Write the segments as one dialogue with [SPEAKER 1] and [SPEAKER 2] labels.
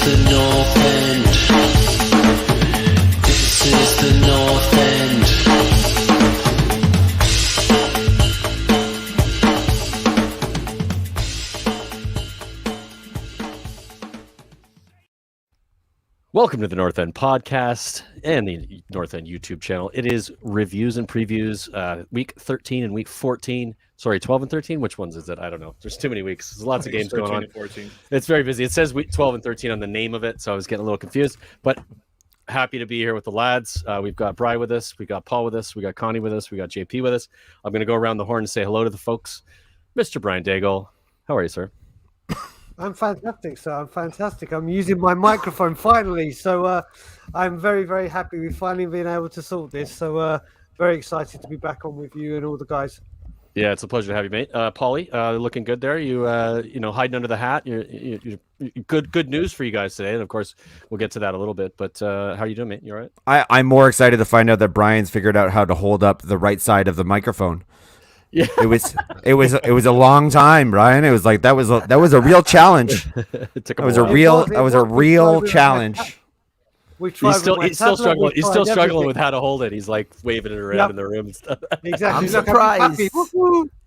[SPEAKER 1] the North End. This is the North End.
[SPEAKER 2] Welcome to the North End podcast and the North End YouTube channel. It is reviews and previews, week 13 and week 14. Sorry, 12 and 13? Which ones is it? I don't know. There's too many weeks. There's lots of games going on.
[SPEAKER 3] 14.
[SPEAKER 2] It's very busy. It says week 12 and 13 on the name of it, so I was getting a little confused. But happy to be here with the lads. We've got Bri with us. We got Paul with us. We got Connie with us. We got JP with us. I'm going to go around the horn and say hello to the folks. Mr. Brian Daigle, how are you, sir?
[SPEAKER 4] I'm fantastic, sir. I'm fantastic. I'm using my microphone finally. So I'm very, very happy we've finally been able to sort this. So very excited to be back on with you and all the guys.
[SPEAKER 2] Yeah, it's a pleasure to have you, mate. Paulie, looking good there. You hiding under the hat. You're good news for you guys today. And of course, we'll get to that a little bit. But how are you doing, mate? You all right?
[SPEAKER 5] I'm more excited to find out that Brian's figured out how to hold up the right side of the microphone.
[SPEAKER 2] Yeah,
[SPEAKER 5] it was a long time, Brian. It was like that was a real challenge.
[SPEAKER 2] It took
[SPEAKER 5] a real challenge.
[SPEAKER 2] He's still struggling. He's still struggling with how to hold it. He's like waving it around in the room and stuff.
[SPEAKER 4] Exactly.
[SPEAKER 6] I'm surprised.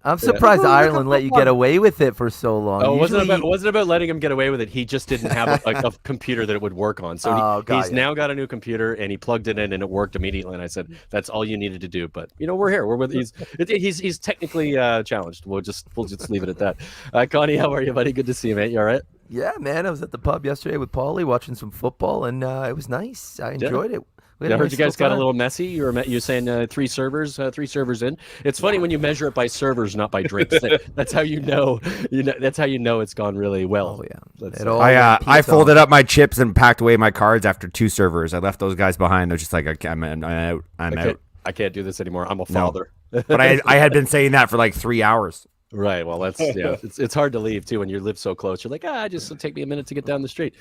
[SPEAKER 6] I'm surprised Ireland let you get away with it for so long.
[SPEAKER 2] Oh, it wasn't about letting him get away with it. He just didn't have a computer that it would work on. So he's now got a new computer and he plugged it in and it worked immediately. And I said, "That's all you needed to do." But we're here. We're with. He's technically challenged. We'll just leave it at that. Connie, how are you, buddy? Good to see you, mate. You all right?
[SPEAKER 6] Yeah, man. I was at the pub yesterday with Paulie watching some football, and it was nice. I enjoyed it.
[SPEAKER 2] I heard you guys got a little messy. You were saying three servers in. It's funny when you measure it by servers, not by drinks. That's how you know. That's how you know it's gone really well.
[SPEAKER 6] Oh yeah.
[SPEAKER 5] I folded up my chips and packed away my cards after 2 servers. I left those guys behind. They're just like, I'm out.
[SPEAKER 2] I can't do this anymore. I'm a father.
[SPEAKER 5] No. But I had been saying that for like 3 hours.
[SPEAKER 2] Right. Well, that's it's hard to leave too when you live so close. You're like, just take me a minute to get down the street.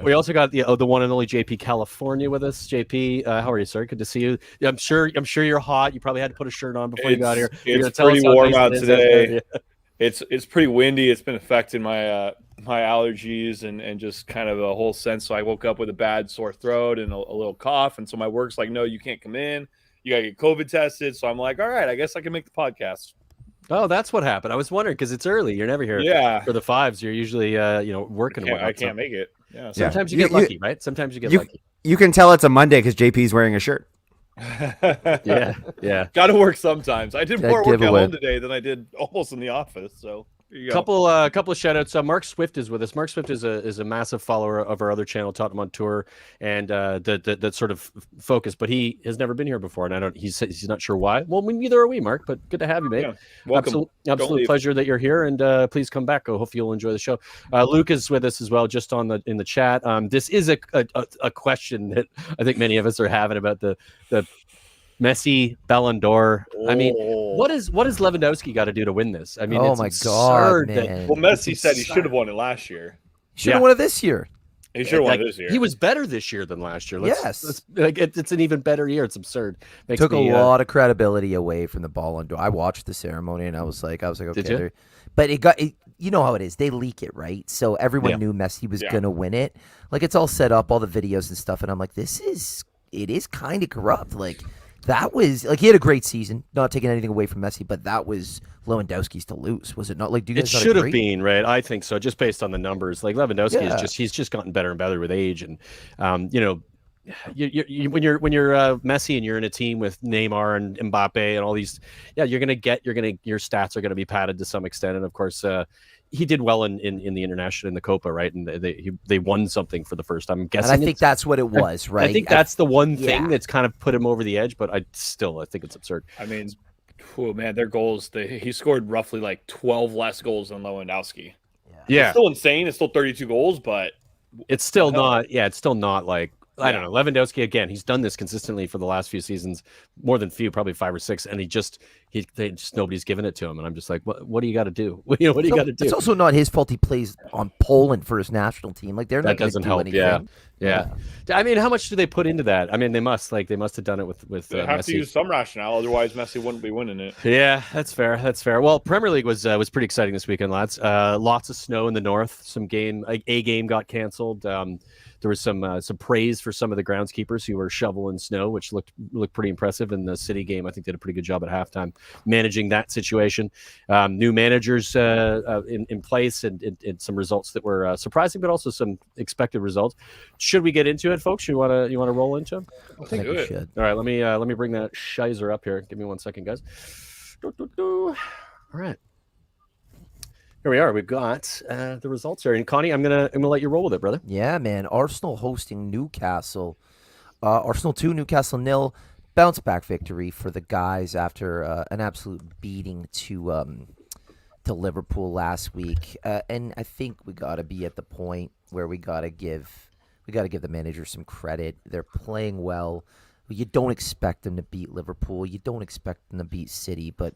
[SPEAKER 2] We also got the one and only JP California with us. JP, how are you, sir? Good to see you. I'm sure you're hot. You probably had to put a shirt on before you got here.
[SPEAKER 3] It's pretty warm out today. It's pretty windy. It's been affecting my my allergies and just kind of a whole sense. So I woke up with a bad sore throat and a little cough, and so my work's like, no, you can't come in. You gotta get COVID tested. So I'm like, all right, I guess I can make the podcast.
[SPEAKER 2] Oh, that's what happened. I was wondering because it's early. You're never here.
[SPEAKER 3] Yeah.
[SPEAKER 2] For the fives, you're usually working.
[SPEAKER 3] I can't make it. Yeah.
[SPEAKER 2] Sometimes you get lucky, right? Sometimes you get lucky.
[SPEAKER 5] You can tell it's a Monday because JP's wearing a shirt.
[SPEAKER 2] Yeah.
[SPEAKER 3] Got to work sometimes. I did more work at home today than I did almost in the office. So.
[SPEAKER 2] Couple of shout outs. Mark Swift is with us. Mark Swift is a massive follower of our other channel, Tottenham on Tour, and that sort of focus. But he has never been here before, and he's not sure why. Well, neither are we, Mark. But good to have you, mate.
[SPEAKER 3] Yeah. Welcome.
[SPEAKER 2] Absolute pleasure that you're here, and please come back. I hope you'll enjoy the show. Luke is with us as well, just in the chat. This is a question that I think many of us are having about the Messi Ballon d'Or. I mean, what is Lewandowski got to do to win this? I mean,
[SPEAKER 6] oh my God,
[SPEAKER 3] man. Well, Messi said he should have won it last year.
[SPEAKER 6] Should have won it this year.
[SPEAKER 3] He should have won it this year.
[SPEAKER 2] He was better this year than last year.
[SPEAKER 6] Yes,
[SPEAKER 2] it's an even better year. It's absurd.
[SPEAKER 6] Took a lot of credibility away from the Ballon d'Or. I watched the ceremony and I was like, okay.
[SPEAKER 2] Did you?
[SPEAKER 6] But you know how it is. They leak it, right? So everyone knew Messi was gonna win it. Like it's all set up, all the videos and stuff. And I'm like, it is kind of corrupt. Like. That was like he had a great season, not taking anything away from Messi, but that was Lewandowski's to lose, was it not? Like,
[SPEAKER 2] it should have been, right? I think so, just based on the numbers. Like Lewandowski he's just gotten better and better with age, and when you're Messi and you're in a team with Neymar and Mbappe and all these, your stats are gonna be padded to some extent, and of course. He did well in the international in the Copa, right? And they won something for the first time. I'm guessing.
[SPEAKER 6] And I think that's what it was, right?
[SPEAKER 2] I think that's the one thing that's kind of put him over the edge, but I think it's absurd.
[SPEAKER 3] I mean, man, their goals. He scored roughly like 12 less goals than Lewandowski.
[SPEAKER 2] Yeah,
[SPEAKER 3] it's still insane. It's still 32 goals, but
[SPEAKER 2] it's still not. Yeah, it's still not like I don't know. Lewandowski, again, he's done this consistently for the last few seasons, more than few, probably 5 or 6, and nobody's given it to him. And I'm just like, what do you got to do? What do you got to do?
[SPEAKER 6] It's also not his fault he plays on Poland for his national team. Like they're not going to do
[SPEAKER 2] help.
[SPEAKER 6] anything.
[SPEAKER 2] Yeah. I mean, how much do they put into that? I mean, they must have done it with
[SPEAKER 3] they have
[SPEAKER 2] Messi.
[SPEAKER 3] to use some rationale, otherwise Messi wouldn't be winning it.
[SPEAKER 2] Yeah, that's fair. Well, Premier League was pretty exciting this weekend, lads. Lots of snow in the north. A game got canceled. There was some praise for some of the groundskeepers who were shoveling snow, which looked pretty impressive. In the City game, I think did a pretty good job at halftime managing that situation. New managers in place and some results that were surprising, but also some expected results. Should we get into it, folks? You want to roll into it?
[SPEAKER 6] I think we should.
[SPEAKER 2] All right, let me bring that Shizer up here. Give me 1 second, guys. All right. Here we are. We've got the results here. And Connie, I'm gonna let you roll with it, brother.
[SPEAKER 6] Yeah, man. Arsenal hosting Newcastle. Arsenal 2, Newcastle 0. Bounce back victory for the guys after an absolute beating to Liverpool last week. And I think we got to be at the point where we got to give the manager some credit. They're playing well. You don't expect them to beat Liverpool. You don't expect them to beat City, but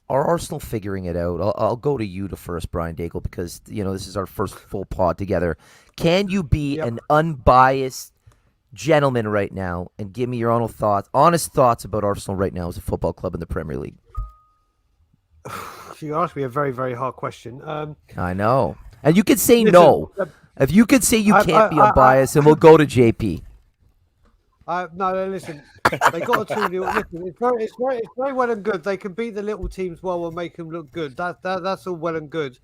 [SPEAKER 6] are Arsenal figuring it out? I'll go to you first, Brian Daigle, because this is our first full pod together. Can you be an unbiased gentleman right now and give me your honest thoughts about Arsenal right now as a football club in the Premier League?
[SPEAKER 4] You asked me a very, very hard question.
[SPEAKER 6] I know, and you could say no. If you could say you can't be unbiased, and we'll go to JP.
[SPEAKER 4] No, listen. They got a 2-0. Listen, it's very well and good. They can beat the little teams well and make them look good. That's all well and good.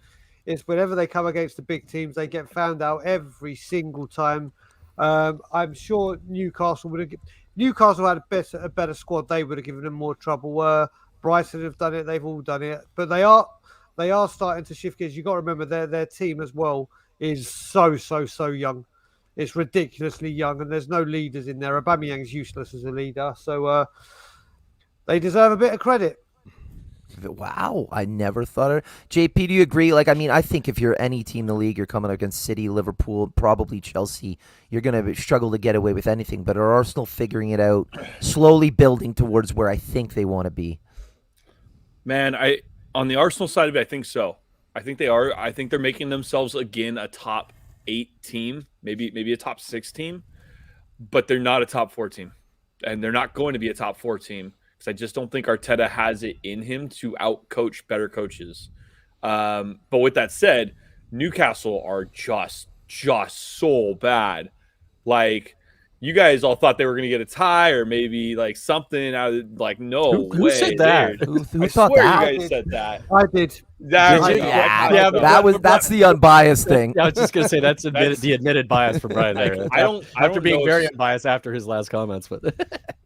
[SPEAKER 4] It's whenever they come against the big teams, they get found out every single time. I'm sure Newcastle had a better squad. They would have given them more trouble. Brighton have done it. They've all done it. But they are starting to shift gears. You got to remember their team as well is so young. It's ridiculously young, and there's no leaders in there. Aubameyang's useless as a leader, so they deserve a bit of credit.
[SPEAKER 6] Wow, I never thought of it. JP, do you agree? I think if you're any team in the league, you're coming up against City, Liverpool, probably Chelsea, you're going to struggle to get away with anything. But are Arsenal figuring it out, slowly building towards where I think they want to be?
[SPEAKER 3] Man, on the Arsenal side of it, I think so. I think they are. I think they're making themselves, again, a top 8 team, maybe a top 6 team, but they're not a top 4 team, and they're not going to be a top 4 team because I just don't think Arteta has it in him to out-coach better coaches. But with that said, Newcastle are just so bad. Like, you guys all thought they were going to get a tie or maybe something out of no
[SPEAKER 2] who
[SPEAKER 3] way.
[SPEAKER 2] said that?
[SPEAKER 6] Who
[SPEAKER 3] I
[SPEAKER 6] thought
[SPEAKER 3] swear
[SPEAKER 6] that?
[SPEAKER 3] you guys said that.
[SPEAKER 4] I did.
[SPEAKER 6] That's the unbiased thing.
[SPEAKER 2] I was just gonna say that's the admitted bias for Brian there.
[SPEAKER 3] I don't
[SPEAKER 2] being
[SPEAKER 3] know
[SPEAKER 2] very unbiased after his last comments, but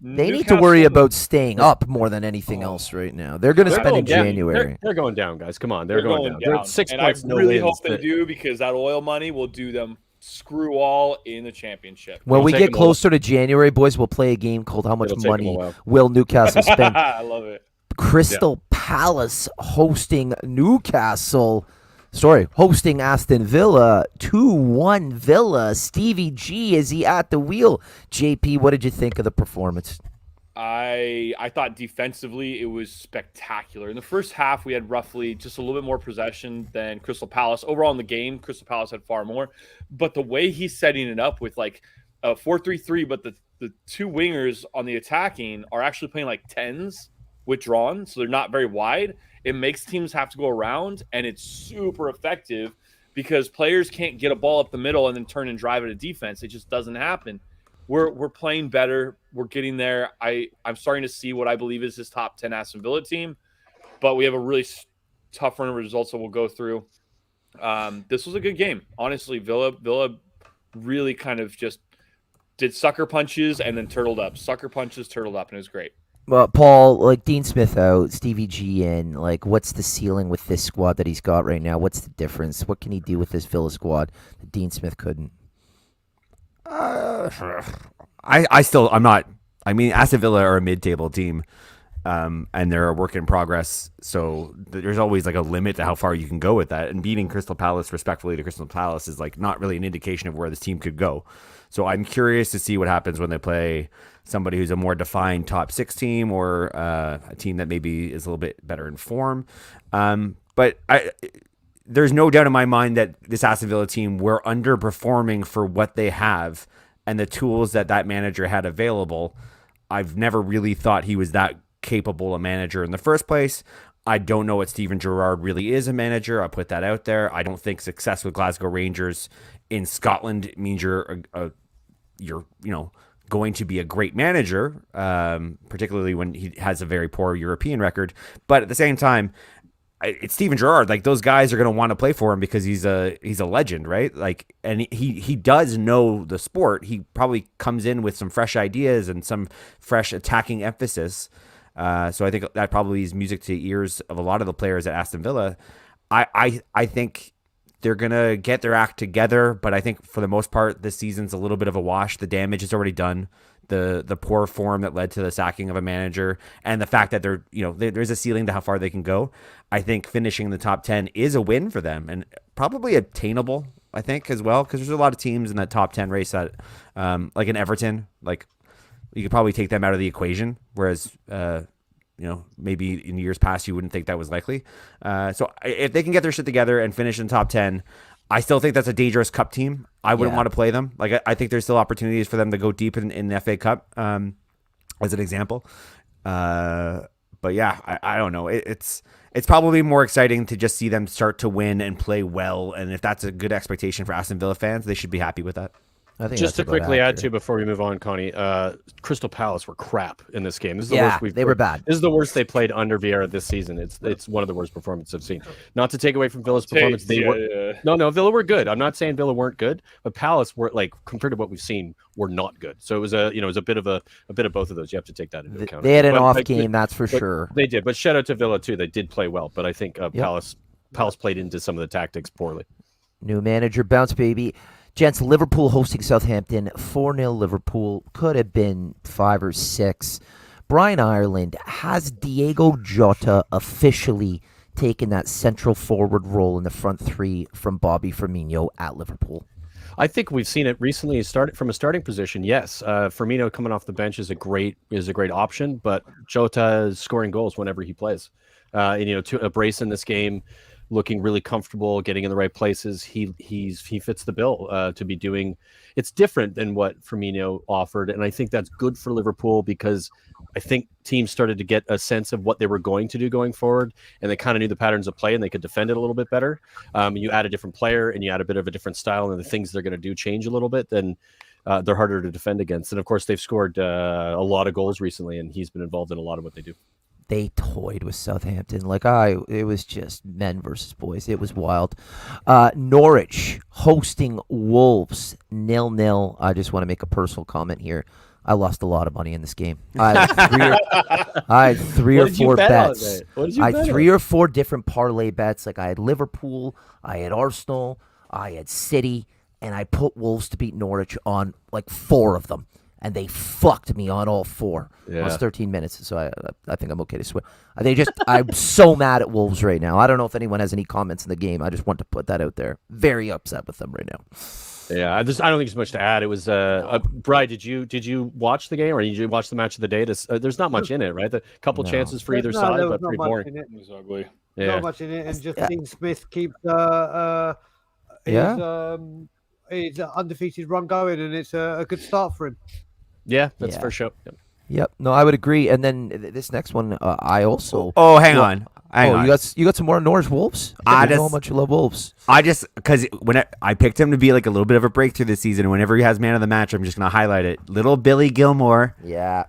[SPEAKER 6] they need to worry about staying up more than anything else right now. They're going to spend in January.
[SPEAKER 2] They're going down, guys. Come on, they're going down. They're 6
[SPEAKER 3] and
[SPEAKER 2] points.
[SPEAKER 3] I really hope they do, because that oil money will do them screw all in the championship.
[SPEAKER 6] When we get closer to January, boys, we'll play a game called How Much Money Will Newcastle Spend?
[SPEAKER 3] I love it.
[SPEAKER 6] Crystal Palace hosting Newcastle. Hosting Aston Villa. 2-1 Villa. Stevie G, is he at the wheel? JP, what did you think of the performance?
[SPEAKER 3] I thought defensively it was spectacular. In the first half, we had roughly just a little bit more possession than Crystal Palace. Overall in the game, Crystal Palace had far more. But the way he's setting it up with a 4-3-3, but the 2 wingers on the attacking are actually playing 10s withdrawn, so they're not very wide. It makes teams have to go around, and it's super effective because players can't get a ball up the middle and then turn and drive at a defense. It just doesn't happen. We're playing better. We're getting there. I'm starting to see what I believe is this top 10 Aston Villa team, but we have a really tough run of results that we'll go through. This was a good game. Honestly, Villa really kind of just did sucker punches and then turtled up. Sucker punches, turtled up, and it was great.
[SPEAKER 6] Well, Paul, Dean Smith out, Stevie G in, what's the ceiling with this squad that he's got right now? What's the difference? What can he do with this Villa squad that Dean Smith couldn't?
[SPEAKER 5] I'm not. I mean, Aston Villa are a mid-table team, and they're a work in progress. So there's always like a limit to how far you can go with that. And beating Crystal Palace respectfully to Crystal Palace is like not really an indication of where this team could go. So I'm curious to see what happens when they play somebody who's a more defined top 6 team, or a team that maybe is a little bit better in form. But there's no doubt in my mind that this Aston Villa team were underperforming for what they have and the tools that manager had available. I've never really thought he was that capable a manager in the first place. I don't know what Steven Gerrard really is a manager. I'll put that out there. I don't think success with Glasgow Rangers in Scotland means you're going to be a great manager, particularly when he has a very poor European record. But at the same time, it's Steven Gerrard. Like, those guys are going to want to play for him because he's a legend, right? Like, and he does know the sport. He probably comes in with some fresh ideas and some fresh attacking emphasis. So I think that probably is music to the ears of a lot of the players at Aston Villa. I think they're going to get their act together, but I think for the most part, this season's a little bit of a wash. The damage is already done. The poor form that led to the sacking of a manager, and the fact that there's a ceiling to how far they can go. I think finishing in the top 10 is a win for them, and probably attainable, I think, as well, because there's a lot of teams in that top 10 race that, like an Everton, like you could probably take them out of the equation, whereas maybe in years past you wouldn't think that was likely. So if they can get their shit together and finish in the top 10, I still think that's a dangerous cup team. I wouldn't want to play them. Like, I think there's still opportunities for them to go deep in the FA Cup, as an example. But yeah, I don't know. It's probably more exciting to just see them start to win and play well. And if that's a good expectation for Aston Villa fans, they should be happy with that.
[SPEAKER 6] I think
[SPEAKER 2] just to quickly add to before we move on, Connie, Crystal Palace were crap in this game. This is the worst
[SPEAKER 6] they were bad.
[SPEAKER 2] This is the worst they played under Vieira this season. It's one of the worst performances I've seen. Not to take away from Villa's performance, No, Villa were good. I'm not saying Villa weren't good, but Palace were, like, compared to what we've seen, were not good. So it was a bit of both of those. You have to take that into account.
[SPEAKER 6] They had an off game, that's for sure.
[SPEAKER 2] They did, but shout out to Villa too. They did play well, but I think Palace played into some of the tactics poorly.
[SPEAKER 6] New manager bounce, baby. Gents, Liverpool hosting Southampton, 4-0 Liverpool. Could have been 5 or 6. Brian Ireland, has Diego Jota officially taken that central forward role in the front three from Bobby Firmino at Liverpool?
[SPEAKER 2] I think we've seen it recently. Started from a starting position, yes. Firmino coming off the bench is a great option, but Jota is scoring goals whenever he plays. To a brace in this game, looking really comfortable, getting in the right places. He fits the bill to be doing. It's different than what Firmino offered, and I think that's good for Liverpool because I think teams started to get a sense of what they were going to do going forward, and they kind of knew the patterns of play, and they could defend it a little bit better. You add a different player, and you add a bit of a different style, and the things they're going to do change a little bit, then they're harder to defend against. And of course, they've scored a lot of goals recently, and he's been involved in a lot of what they do.
[SPEAKER 6] They toyed with Southampton. It was just men versus boys. It was wild. Norwich hosting Wolves, 0-0. I just want to make a personal comment here. I lost a lot of money in this game. I had three or four bets. I had 3 or 4 different parlay bets. Like, I had Liverpool, I had Arsenal, I had City, and I put Wolves to beat Norwich on like 4 of them. And they fucked me on all 4. Yeah. It was 13 minutes, so I think I'm okay to swear. I'm so mad at Wolves right now. I don't know if anyone has any comments in the game. I just want to put that out there. Very upset with them right now.
[SPEAKER 2] Yeah, I don't think there's much to add. It was Bri, did you watch the game, or did you watch the match of the day? There's not much in it, right? The couple chances for either side, but pretty boring.
[SPEAKER 3] It was ugly.
[SPEAKER 2] Yeah.
[SPEAKER 4] Not much in it, and just Dean Smith keeps his undefeated run going, and it's a good start for him.
[SPEAKER 2] Yeah, that's for sure.
[SPEAKER 6] Yep. No, I would agree. And then this next one, I also.
[SPEAKER 5] Oh, hang on.
[SPEAKER 6] You got some more Norwich Wolves? I know how much you love Wolves.
[SPEAKER 5] Because when I picked him to be like a little bit of a breakthrough this season, and whenever he has man of the match, I'm just going to highlight it. Little Billy Gilmore.
[SPEAKER 6] Yeah.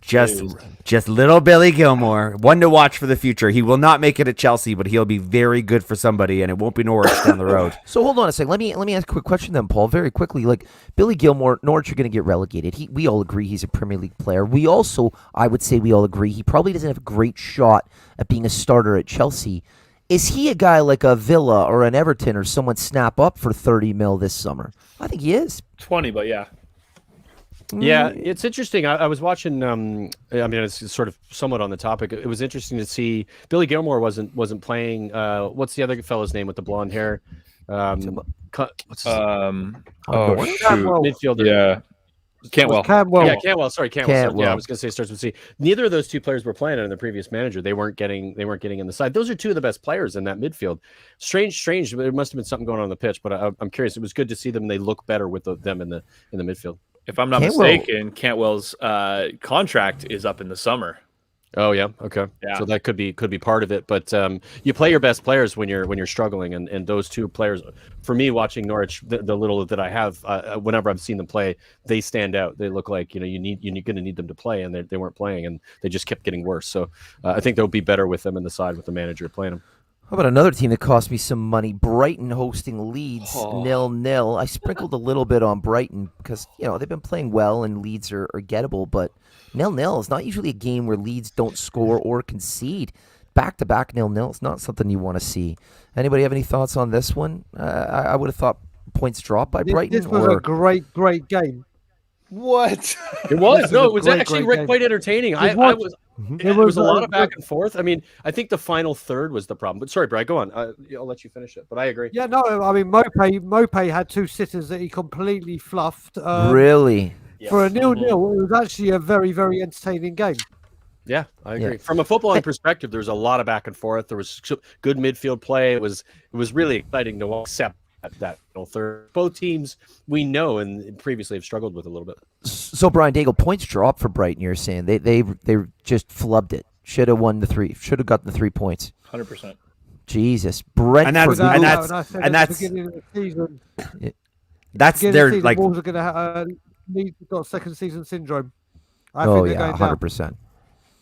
[SPEAKER 5] Just little Billy Gilmore, one to watch for the future. He will not make it at Chelsea, but he'll be very good for somebody, and it won't be Norwich down the road.
[SPEAKER 6] So hold on a second. Let me ask a quick question then, Paul, very quickly. Like, Billy Gilmore, Norwich are going to get relegated. We all agree he's a Premier League player. We all agree he probably doesn't have a great shot at being a starter at Chelsea. Is he a guy like a Villa or an Everton or someone snap up for 30 mil this summer? I think he is.
[SPEAKER 3] 20, but yeah.
[SPEAKER 2] Yeah, it's interesting. I was watching. I mean, it's sort of somewhat on the topic. It was interesting to see Billy Gilmore wasn't playing. What's the other fellow's name with the blonde hair? What's his midfielder?
[SPEAKER 3] Yeah, Cantwell.
[SPEAKER 2] Yeah, Cantwell. Sorry, Cantwell. Yeah, I was going to say starts with C. Neither of those two players were playing under the previous manager. They weren't getting in the side. Those are two of the best players in that midfield. Strange. There must have been something going on the pitch, but I'm curious. It was good to see them. They look better with them in the midfield.
[SPEAKER 3] If I'm not mistaken, Cantwell's contract is up in the summer.
[SPEAKER 2] Oh yeah, okay. Yeah. So that could be part of it. But you play your best players when you're struggling, and those two players, for me, watching Norwich, the little that I have, whenever I've seen them play, they stand out. They look like you're going to need them to play, and they weren't playing, and they just kept getting worse. So I think they'll be better with them in the side with the manager playing them.
[SPEAKER 6] How about another team that cost me some money? Brighton hosting Leeds 0-0. I sprinkled a little bit on Brighton because they've been playing well and Leeds are gettable, but 0-0 is not usually a game where Leeds don't score or concede. Back-to-back 0-0 is not something you want to see. Anybody have any thoughts on this one? I would have thought points dropped by Brighton.
[SPEAKER 4] This was a great game.
[SPEAKER 3] What?
[SPEAKER 2] It was. No, it was actually quite entertaining. It was a lot of back and forth. I mean, I think the final third was the problem. But sorry, Brad, go on. I'll let you finish it. But I agree.
[SPEAKER 4] Yeah, no, I mean, Mopé had two sitters that he completely fluffed.
[SPEAKER 6] Really?
[SPEAKER 4] For a 0-0, it was actually a very, very entertaining game.
[SPEAKER 2] Yeah, I agree. From a footballing perspective, there was a lot of back and forth. There was good midfield play. It was really exciting to accept that third. Both teams we know and previously have struggled with a little bit.
[SPEAKER 6] So Brian Daigle, points dropped for Brighton. You're saying they just flubbed it. Should have won the 3. Should have gotten the 3 points.
[SPEAKER 3] 100%.
[SPEAKER 6] Jesus, Brentford.
[SPEAKER 5] That's their like.
[SPEAKER 4] Wolves are going to need got second season syndrome. I
[SPEAKER 6] think
[SPEAKER 4] they're going
[SPEAKER 6] 100%.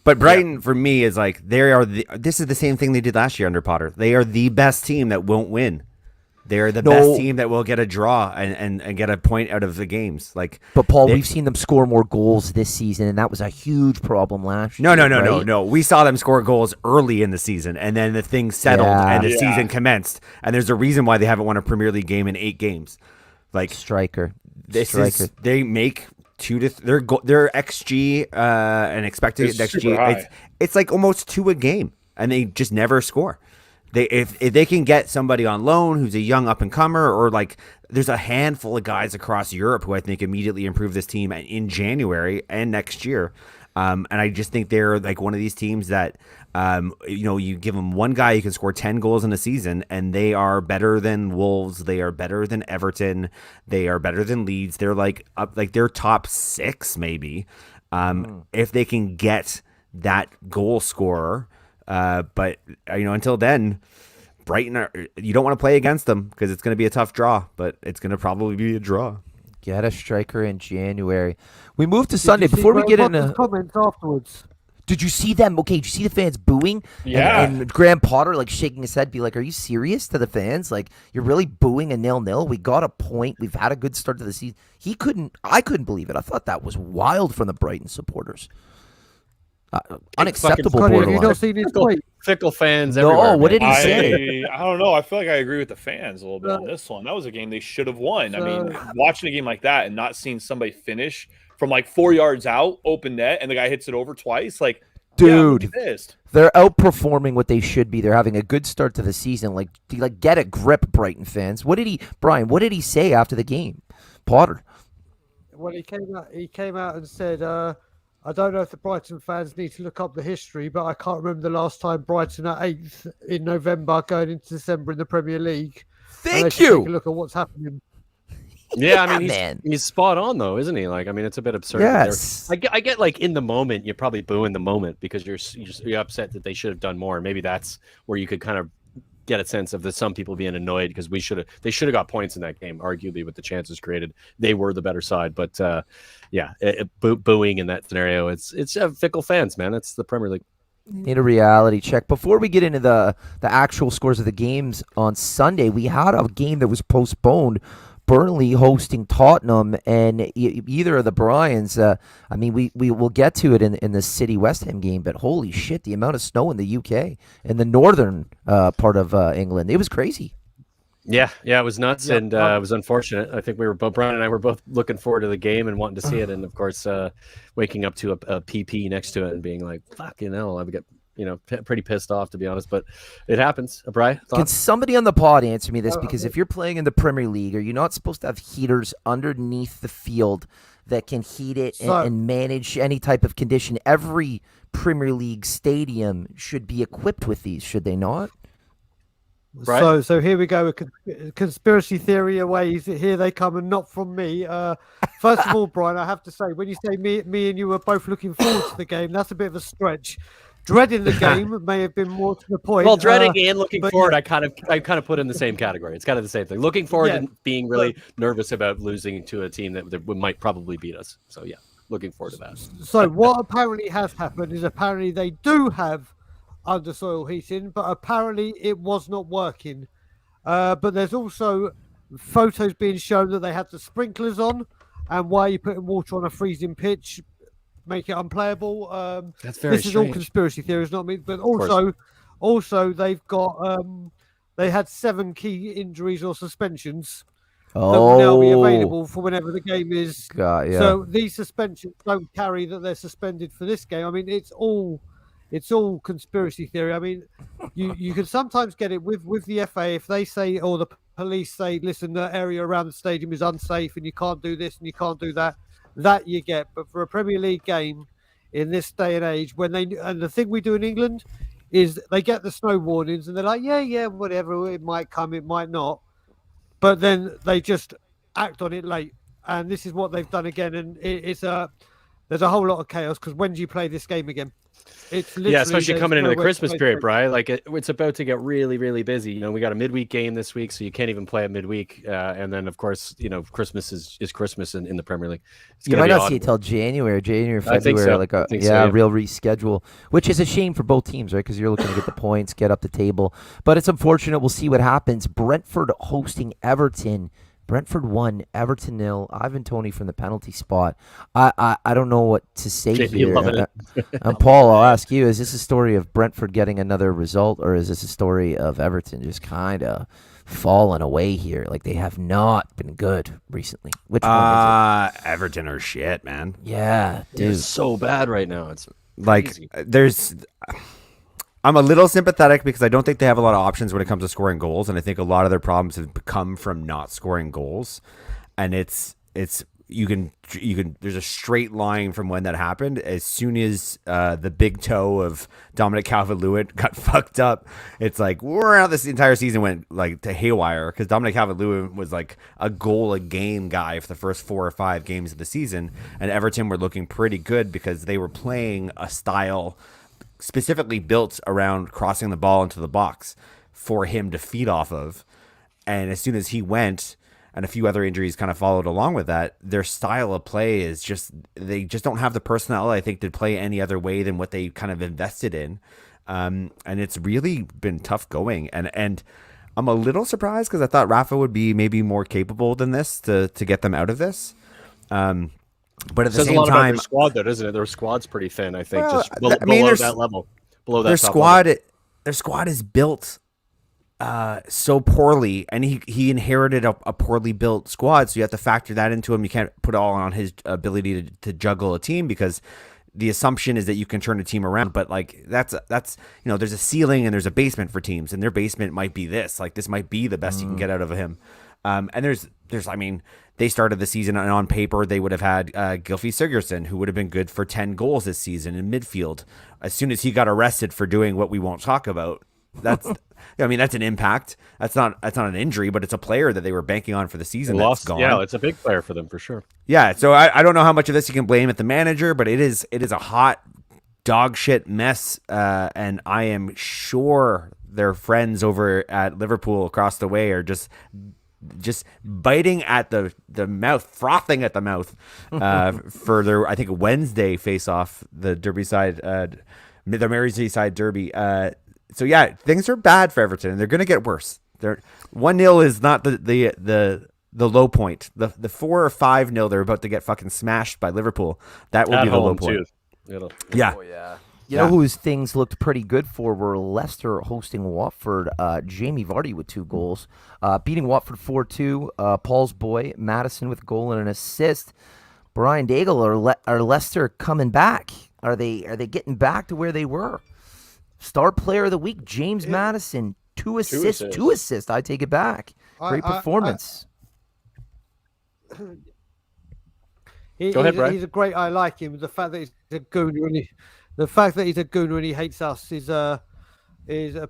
[SPEAKER 5] But Brighton, for me, is like this is the same thing they did last year under Potter. They are the best team that won't win. They're the best team that will get a draw and get a point out of the games.
[SPEAKER 6] But Paul, we've seen them score more goals this season, and that was a huge problem last year.
[SPEAKER 5] No. We saw them score goals early in the season, and then the thing settled and the season commenced. And there's a reason why they haven't won a Premier League game in 8 games.
[SPEAKER 6] Striker.
[SPEAKER 5] They make their XG and expected XG. It's like almost 2 a game, and they just never score. If they can get somebody on loan who's a young up and comer, or there's a handful of guys across Europe who I think immediately improve this team in January and next year. And I just think they're like one of these teams that, you give them one guy who can score 10 goals in a season, and they are better than Wolves. They are better than Everton. They are better than Leeds. They're they're top 6 maybe, if they can get that goal scorer. But until then, Brighton, you don't want to play against them because it's going to be a tough draw, but it's going to probably be a draw.
[SPEAKER 6] Get a striker in January. We move to Sunday before we get into
[SPEAKER 4] comments afterwards.
[SPEAKER 6] Did you see them? Okay, did you see the fans booing?
[SPEAKER 3] Yeah.
[SPEAKER 6] And Graham Potter shaking his head, be like, "Are you serious?" To the fans, you're really booing a 0-0. We got a point. We've had a good start to the season. I couldn't believe it. I thought that was wild from the Brighton supporters. Unacceptable borderline.
[SPEAKER 4] You don't see these
[SPEAKER 2] fickle fans everywhere.
[SPEAKER 6] No, what did he say?
[SPEAKER 3] I don't know. I feel like I agree with the fans a little bit on this one. That was a game they should have won. I mean, watching a game like that and not seeing somebody finish from 4 yards out, open net, and the guy hits it over twice,
[SPEAKER 6] dude, they're outperforming what they should be. They're having a good start to the season. Get a grip, Brighton fans. What did he say after the game, Potter?
[SPEAKER 4] Well, he came out and said, I don't know if the Brighton fans need to look up the history, but I can't remember the last time Brighton are 8th in November going into December in the Premier League.
[SPEAKER 6] Thank you.
[SPEAKER 4] Take a look at what's happening.
[SPEAKER 2] Yeah, I mean, he's spot on though, isn't he? It's a bit absurd.
[SPEAKER 6] Yes.
[SPEAKER 2] I get in the moment, you're probably booing the moment because you're upset that they should have done more. Maybe that's where you could kind of get a sense of some people being annoyed because they should have got points in that game, arguably with the chances created. They were the better side, but booing in that scenario, it's fickle fans, man. It's the Premier League.
[SPEAKER 6] Need a reality check. Before we get into the actual scores of the games on Sunday, we had a game that was postponed. Burnley hosting Tottenham, and either of the Bryans, we will get to it in the City West Ham game, but holy shit, the amount of snow in the UK, in the northern part of England, it was crazy.
[SPEAKER 2] Yeah, it was nuts, and it was unfortunate. I think Brian and I were both looking forward to the game and wanting to see it, and of course, waking up to a PP next to it and being like, "Fucking hell!" I would get pretty pissed off, to be honest, but it happens. Brian,
[SPEAKER 6] can somebody on the pod answer me this? Because if you're playing in the Premier League, are you not supposed to have heaters underneath the field that can heat it and manage any type of condition? Every Premier League stadium should be equipped with these, should they not?
[SPEAKER 4] Right. So here we go. A conspiracy theory away. Here they come, and not from me. First of all, Brian, I have to say, when you say me and you were both looking forward to the game, that's a bit of a stretch. Dreading the game may have been more to the point.
[SPEAKER 2] Well, dreading and looking forward, I kind of put in the same category. It's kind of the same thing. Looking forward and being really nervous about losing to a team that might probably beat us. So yeah, looking forward to that.
[SPEAKER 4] So what apparently has happened is apparently they do have under soil heating, but apparently it was not working. But there's also photos being shown that they had the sprinklers on, and why are you putting water on a freezing pitch? Make it unplayable.
[SPEAKER 2] That's very
[SPEAKER 4] This
[SPEAKER 2] strange.
[SPEAKER 4] is all conspiracy theories, not me. But also they've got they had 7 key injuries or suspensions that will now be available for whenever the game is. So these suspensions don't carry that they're suspended for this game. I mean, it's all conspiracy theory. I mean, you can sometimes get it with the FA if they say, or the police say, listen, the area around the stadium is unsafe and you can't do this and you can't do that. That you get. But for a Premier League game in this day and age, and the thing we do in England is they get the snow warnings and they're like, yeah, whatever, it might come, it might not. But then they just act on it late. And this is what they've done again. And there's a whole lot of chaos, because when do you play this game again? It's
[SPEAKER 2] especially coming into the Christmas period, Brian. Like it's about to get really, really busy. We got a midweek game this week, so you can't even play at midweek. And then, of course, Christmas is Christmas in the Premier League.
[SPEAKER 6] You might not see it till January, February, real reschedule, which is a shame for both teams, right? Because you're looking to get the points, get up the table. But it's unfortunate. We'll see what happens. Brentford hosting Everton. Brentford 1, Everton 0. Ivan Toney from the penalty spot. I don't know what to say here. And Paul, I'll ask you: is this a story of Brentford getting another result, or is this a story of Everton just kind of falling away here? Like, they have not been good recently. Which one is it?
[SPEAKER 5] Everton are shit, man.
[SPEAKER 6] Yeah, dude,
[SPEAKER 2] it's so bad right now. It's
[SPEAKER 5] like
[SPEAKER 2] crazy.
[SPEAKER 5] I'm a little sympathetic because I don't think they have a lot of options when it comes to scoring goals, and I think a lot of their problems have come from not scoring goals. And you can there's a straight line from when that happened. As soon as the big toe of Dominic Calvert-Lewin got fucked up, it's like this entire season went like to haywire, because Dominic Calvert-Lewin was like a goal a game guy for the first 4 or 5 games of the season, and Everton were looking pretty good because they were playing a style specifically built around crossing the ball into the box for him to feed off of. And as soon as he went, and a few other injuries kind of followed along with that, their style of play is they just don't have the personnel, I think, to play any other way than what they kind of invested in. And it's really been tough going. And I'm a little surprised, because I thought Rafa would be maybe more capable than this to get them out of this. But at the same time,
[SPEAKER 2] their squad, though, doesn't it? Their squad's pretty thin, I think. Just below that level, below that
[SPEAKER 5] their
[SPEAKER 2] top
[SPEAKER 5] squad.
[SPEAKER 2] Level.
[SPEAKER 5] Their squad is built so poorly, and he inherited a poorly built squad. So you have to factor that into him. You can't put all on his ability to juggle a team, because the assumption is that you can turn a team around. But like that's there's a ceiling and there's a basement for teams, and their basement might be this. Like, this might be the best you can get out of him. And there's I mean, they started the season, and on paper they would have had Gylfi Sigurdsson, who would have been good for 10 goals this season in midfield. As soon as he got arrested for doing what we won't talk about, that's an impact. That's not an injury, but it's a player that they were banking on for the season. That's gone.
[SPEAKER 2] Yeah, it's a big player for them for sure.
[SPEAKER 5] Yeah, so I don't know how much of this you can blame at the manager, but it is a hot dog shit mess, and I am sure their friends over at Liverpool across the way are just biting at the mouth, frothing at the mouth for their, I think, Wednesday face-off, the Merseyside derby. So yeah, things are bad for Everton, and they're going to get worse. 1-0 is not the low point. The 4 or 5-0 they're about to get fucking smashed by Liverpool. That will be the low point.
[SPEAKER 2] Too.
[SPEAKER 5] Yeah.
[SPEAKER 6] Oh, yeah. You know whose things looked pretty good for were Leicester hosting Watford. Jamie Vardy with 2 goals, beating Watford 4-2. Paul's boy Madison with a goal and an assist. Brian Daigle, are Leicester coming back? Are they getting back to where they were? Star player of the week, James Madison, 2 assists. 2 assists. I take it back. Great performance.
[SPEAKER 2] Go ahead, Brian.
[SPEAKER 4] He's a great. I like him. The fact that he's a gooner and he hates us is a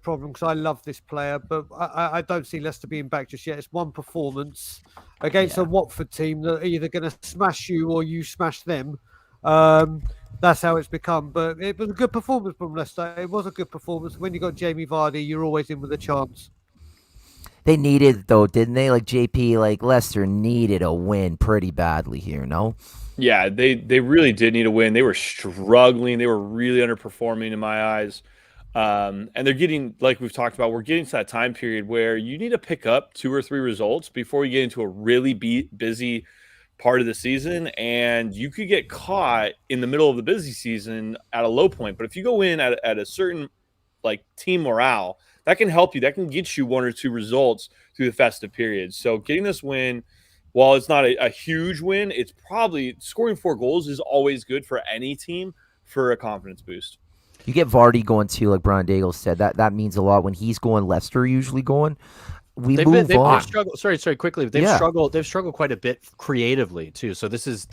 [SPEAKER 4] problem, because I love this player, but I don't see Leicester being back just yet. It's one performance against a Watford team that are either going to smash you or you smash them. That's how it's become. But it was a good performance from Leicester. It was a good performance. When you got Jamie Vardy, you're always in with a chance.
[SPEAKER 6] They needed, though, didn't they? Like JP, like Leicester needed a win pretty badly here, no?
[SPEAKER 3] Yeah, they really did need a win. They were struggling. They were really underperforming in my eyes. And they're getting, like we've talked about, we're getting to that time period where you need to pick up 2 or 3 results before you get into a really busy part of the season. And you could get caught in the middle of the busy season at a low point. But if you go in at a certain like team morale, that can help you. That can get you 1 or 2 results through the festive period. So getting this win, while it's not a huge win, it's probably scoring 4 goals is always good for any team for a confidence boost.
[SPEAKER 6] You get Vardy going too, like Brian Daigle said. That means a lot when he's going. Leicester usually going. They've
[SPEAKER 2] struggled. Sorry, quickly. They've struggled. They've struggled quite a bit creatively too. So this is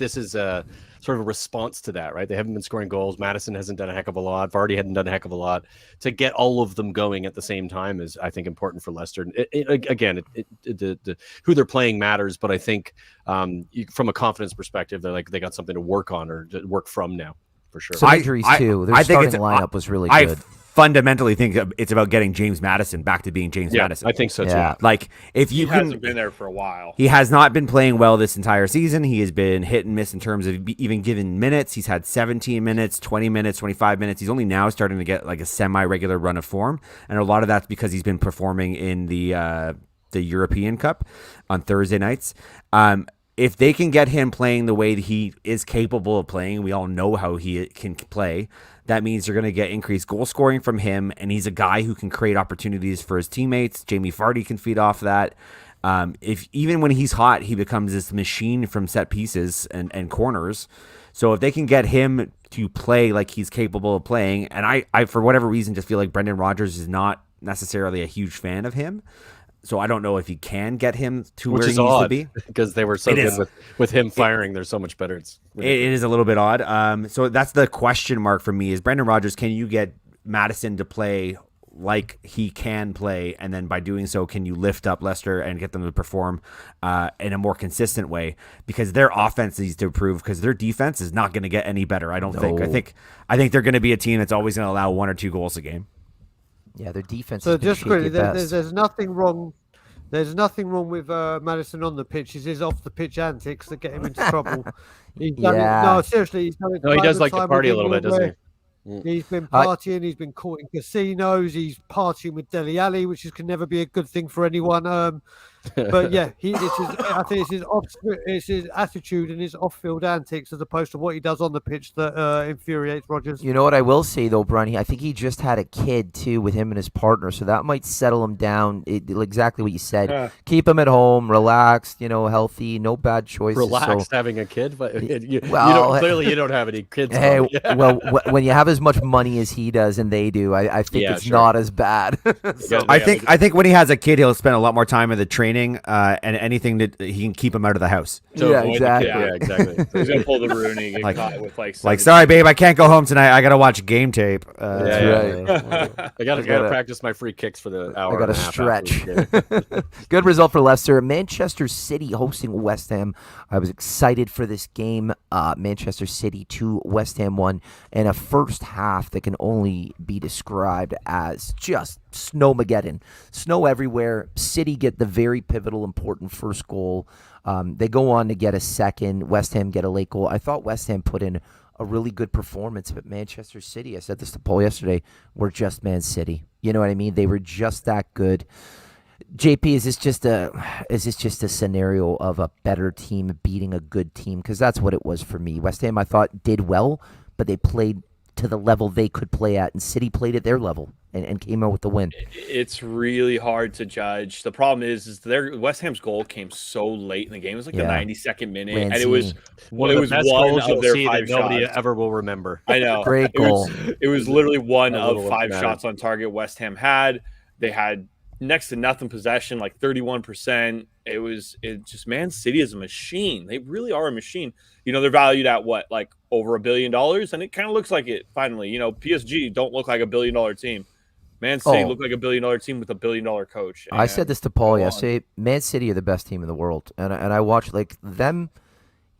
[SPEAKER 2] sort of a response to that, right? They haven't been scoring goals. Madison hasn't done a heck of a lot. Vardy hadn't done a heck of a lot. To get all of them going at the same time is, I think, important for Leicester. Who they're playing matters, but I think from a confidence perspective, they got something to work on or to work from now for sure.
[SPEAKER 6] Some injuries too. Their starting lineup was really good.
[SPEAKER 5] Fundamentally think it's about getting James Madison back to being James Madison.
[SPEAKER 2] I think so too.
[SPEAKER 5] Like if
[SPEAKER 3] he hasn't been there for a while.
[SPEAKER 5] He has not been playing well this entire season. He has been hit and miss in terms of even given minutes. He's had 17 minutes, 20 minutes, 25 minutes. He's only now starting to get like a semi-regular run of form, and a lot of that's because he's been performing in the European Cup on Thursday nights. If they can get him playing the way that he is capable of playing, we all know how he can play. That means you're going to get increased goal scoring from him, and he's a guy who can create opportunities for his teammates. Jamie Vardy can feed off that. Even when he's hot, he becomes this machine from set pieces and corners. So if they can get him to play like he's capable of playing, and I for whatever reason just feel like Brendan Rodgers is not necessarily a huge fan of him. So I don't know if he can get him to where he needs to be,
[SPEAKER 2] because they were so good with him firing. They're so much better.
[SPEAKER 5] It is a little bit odd. So that's the question mark for me: is Brendan Rodgers, can you get Madison to play like he can play, and then by doing so, can you lift up Leicester and get them to perform in a more consistent way? Because their offense needs to improve, because their defense is not going to get any better. I don't think. I think they're going to be a team that's always going to allow 1 or 2 goals a game.
[SPEAKER 6] Yeah, their defense.
[SPEAKER 4] So just quickly, there's nothing wrong. There's nothing wrong with Madison on the pitch. It's his off the pitch antics that get him into trouble. He's done it. No, seriously, he's done it.
[SPEAKER 2] No, he does like to party a little bit, doesn't he?
[SPEAKER 4] He's been partying. He's been caught in casinos. He's partying with Dele Alli, which can never be a good thing for anyone. But yeah, I think it's his attitude and his off-field antics as opposed to what he does on the pitch that infuriates Rodgers.
[SPEAKER 6] You know what I will say though, Brian? I think he just had a kid too with him and his partner, so that might settle him down. Exactly what you said. Keep him at home, relaxed, healthy, no bad choices.
[SPEAKER 2] Relaxed having a kid, but clearly you don't have any kids.
[SPEAKER 6] Hey, well, when you have as much money as he does and they do, I think it's not as bad.
[SPEAKER 5] I think when he has a kid, he'll spend a lot more time in the training. And anything that he can keep him out of the house.
[SPEAKER 6] Exactly.
[SPEAKER 2] Yeah, exactly.
[SPEAKER 3] He's gonna pull the Rooney and get caught with
[SPEAKER 5] sorry, babe, I can't go home tonight. I gotta watch game tape.
[SPEAKER 2] I gotta practice my free kicks for the hour.
[SPEAKER 6] I gotta stretch. Good result for Leicester. Manchester City hosting West Ham. I was excited for this game. Manchester City 2, West Ham 1, and a first half that can only be described as just snowmageddon. Snow everywhere. City get the very pivotal, important first goal. They go on to get a second. West Ham get a late goal. I thought West Ham put in a really good performance, but Manchester City, I said this to Paul yesterday, were just Man City. You know what I mean? They were just that good. JP, is this just a scenario of a better team beating a good team? Because that's what it was for me. West Ham, I thought, did well, but they played to the level they could play at, and City played at their level and came out with the win.
[SPEAKER 3] It's really hard to judge. The problem is their West Ham's goal came so late in the game. It was like the 92nd minute, and it was
[SPEAKER 2] one of the best goals you'll see that nobody ever will remember.
[SPEAKER 3] I know.
[SPEAKER 6] Great goal.
[SPEAKER 3] It was literally one of 5 shots on target West Ham had. They had next to nothing possession, like 31%. It just Man City is a machine. They really are a machine. They're valued at what, like over $1 billion, and it kind of looks like it finally. PSG don't look like $1 billion team. Man City look like $1 billion team with $1 billion coach.
[SPEAKER 6] I said this to Paul yesterday. Man City are the best team in the world, and I watched like them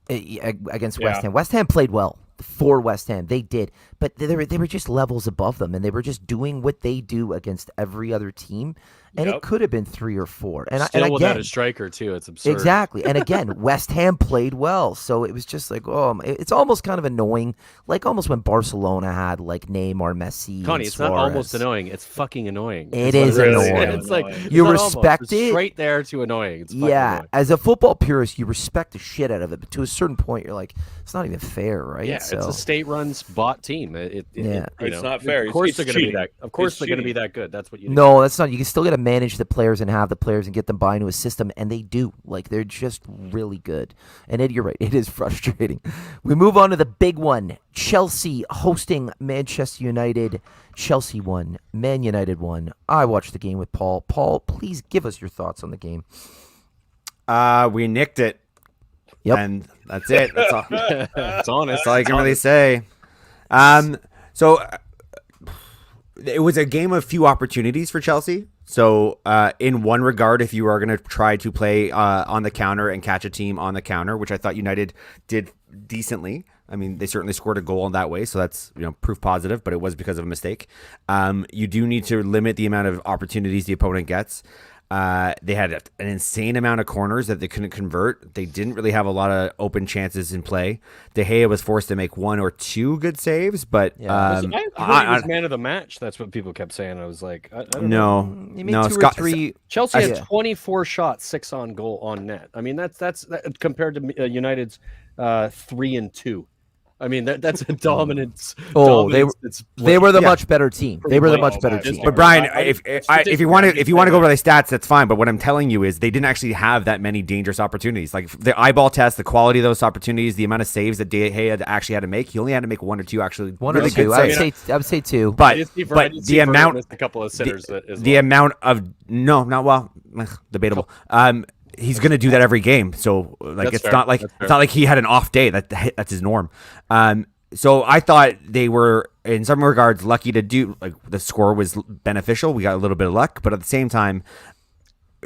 [SPEAKER 6] against West Ham. West Ham played well for West Ham. They did, but they were just levels above them, and they were just doing what they do against every other team. And it could have been 3 or 4. And
[SPEAKER 2] still
[SPEAKER 6] again,
[SPEAKER 2] without a striker too. It's absurd.
[SPEAKER 6] Exactly. And again, West Ham played well, so it was just like, it's almost kind of annoying, like almost when Barcelona had like Neymar, Messi,
[SPEAKER 2] Connie,
[SPEAKER 6] and
[SPEAKER 2] it's not almost annoying. It's fucking annoying.
[SPEAKER 6] It is annoying.
[SPEAKER 2] It's like
[SPEAKER 6] you respect it.
[SPEAKER 2] Straight there to annoying. It's annoying.
[SPEAKER 6] As a football purist, you respect the shit out of it, but to a certain point, you're like, it's not even fair, right?
[SPEAKER 2] Yeah, so, it's a state-run bot team.
[SPEAKER 3] It's not fair.
[SPEAKER 2] Of course they're going to be that. Of course they're going to be that good. That's what you.
[SPEAKER 6] No, that's not. You can still got to manage the players and have the players and get them buy into a system, and they do. Like, they're just really good. And Ed, you're right. It is frustrating. We move on to the big one. Chelsea hosting Manchester United. Chelsea won. Man United won. I watched the game with Paul. Paul, please give us your thoughts on the game.
[SPEAKER 5] We nicked it.
[SPEAKER 6] Yep.
[SPEAKER 5] And that's it. That's all.
[SPEAKER 2] It's honest.
[SPEAKER 5] That's all I can really say. So it was a game of few opportunities for Chelsea. So in one regard, if you are going to try to play on the counter and catch a team on the counter, which I thought United did decently. I mean, they certainly scored a goal in that way, so that's proof positive, but it was because of a mistake. You do need to limit the amount of opportunities the opponent gets. They had an insane amount of corners that they couldn't convert. They didn't really have a lot of open chances in play. De Gea was forced to make 1 or 2 good saves, but
[SPEAKER 2] he was man of the match. That's what people kept saying. I was like, I don't know.
[SPEAKER 6] He made 2 or 3.
[SPEAKER 2] Chelsea had 24 shots, 6 on goal on net. I mean, that's compared to United's 3 and 2. I mean, that's a dominance.
[SPEAKER 6] They were the much better team. They were the much better team.
[SPEAKER 5] But Brian, if you want to go by the stats, that's fine. But what I'm telling you is they didn't actually have that many dangerous opportunities. Like the eyeball test, the quality of those opportunities, the amount of saves that De Gea actually had to make. He only had to make 1 or 2 actually.
[SPEAKER 6] 1 or 2. I would say 2.
[SPEAKER 5] But the amount,
[SPEAKER 2] a couple of sitters.
[SPEAKER 5] The amount of debatable. He's going to do that every game. So like it's not like he had an off day. That's his norm. So I thought they were in some regards lucky to do, like, the score was beneficial. We got a little bit of luck, but at the same time,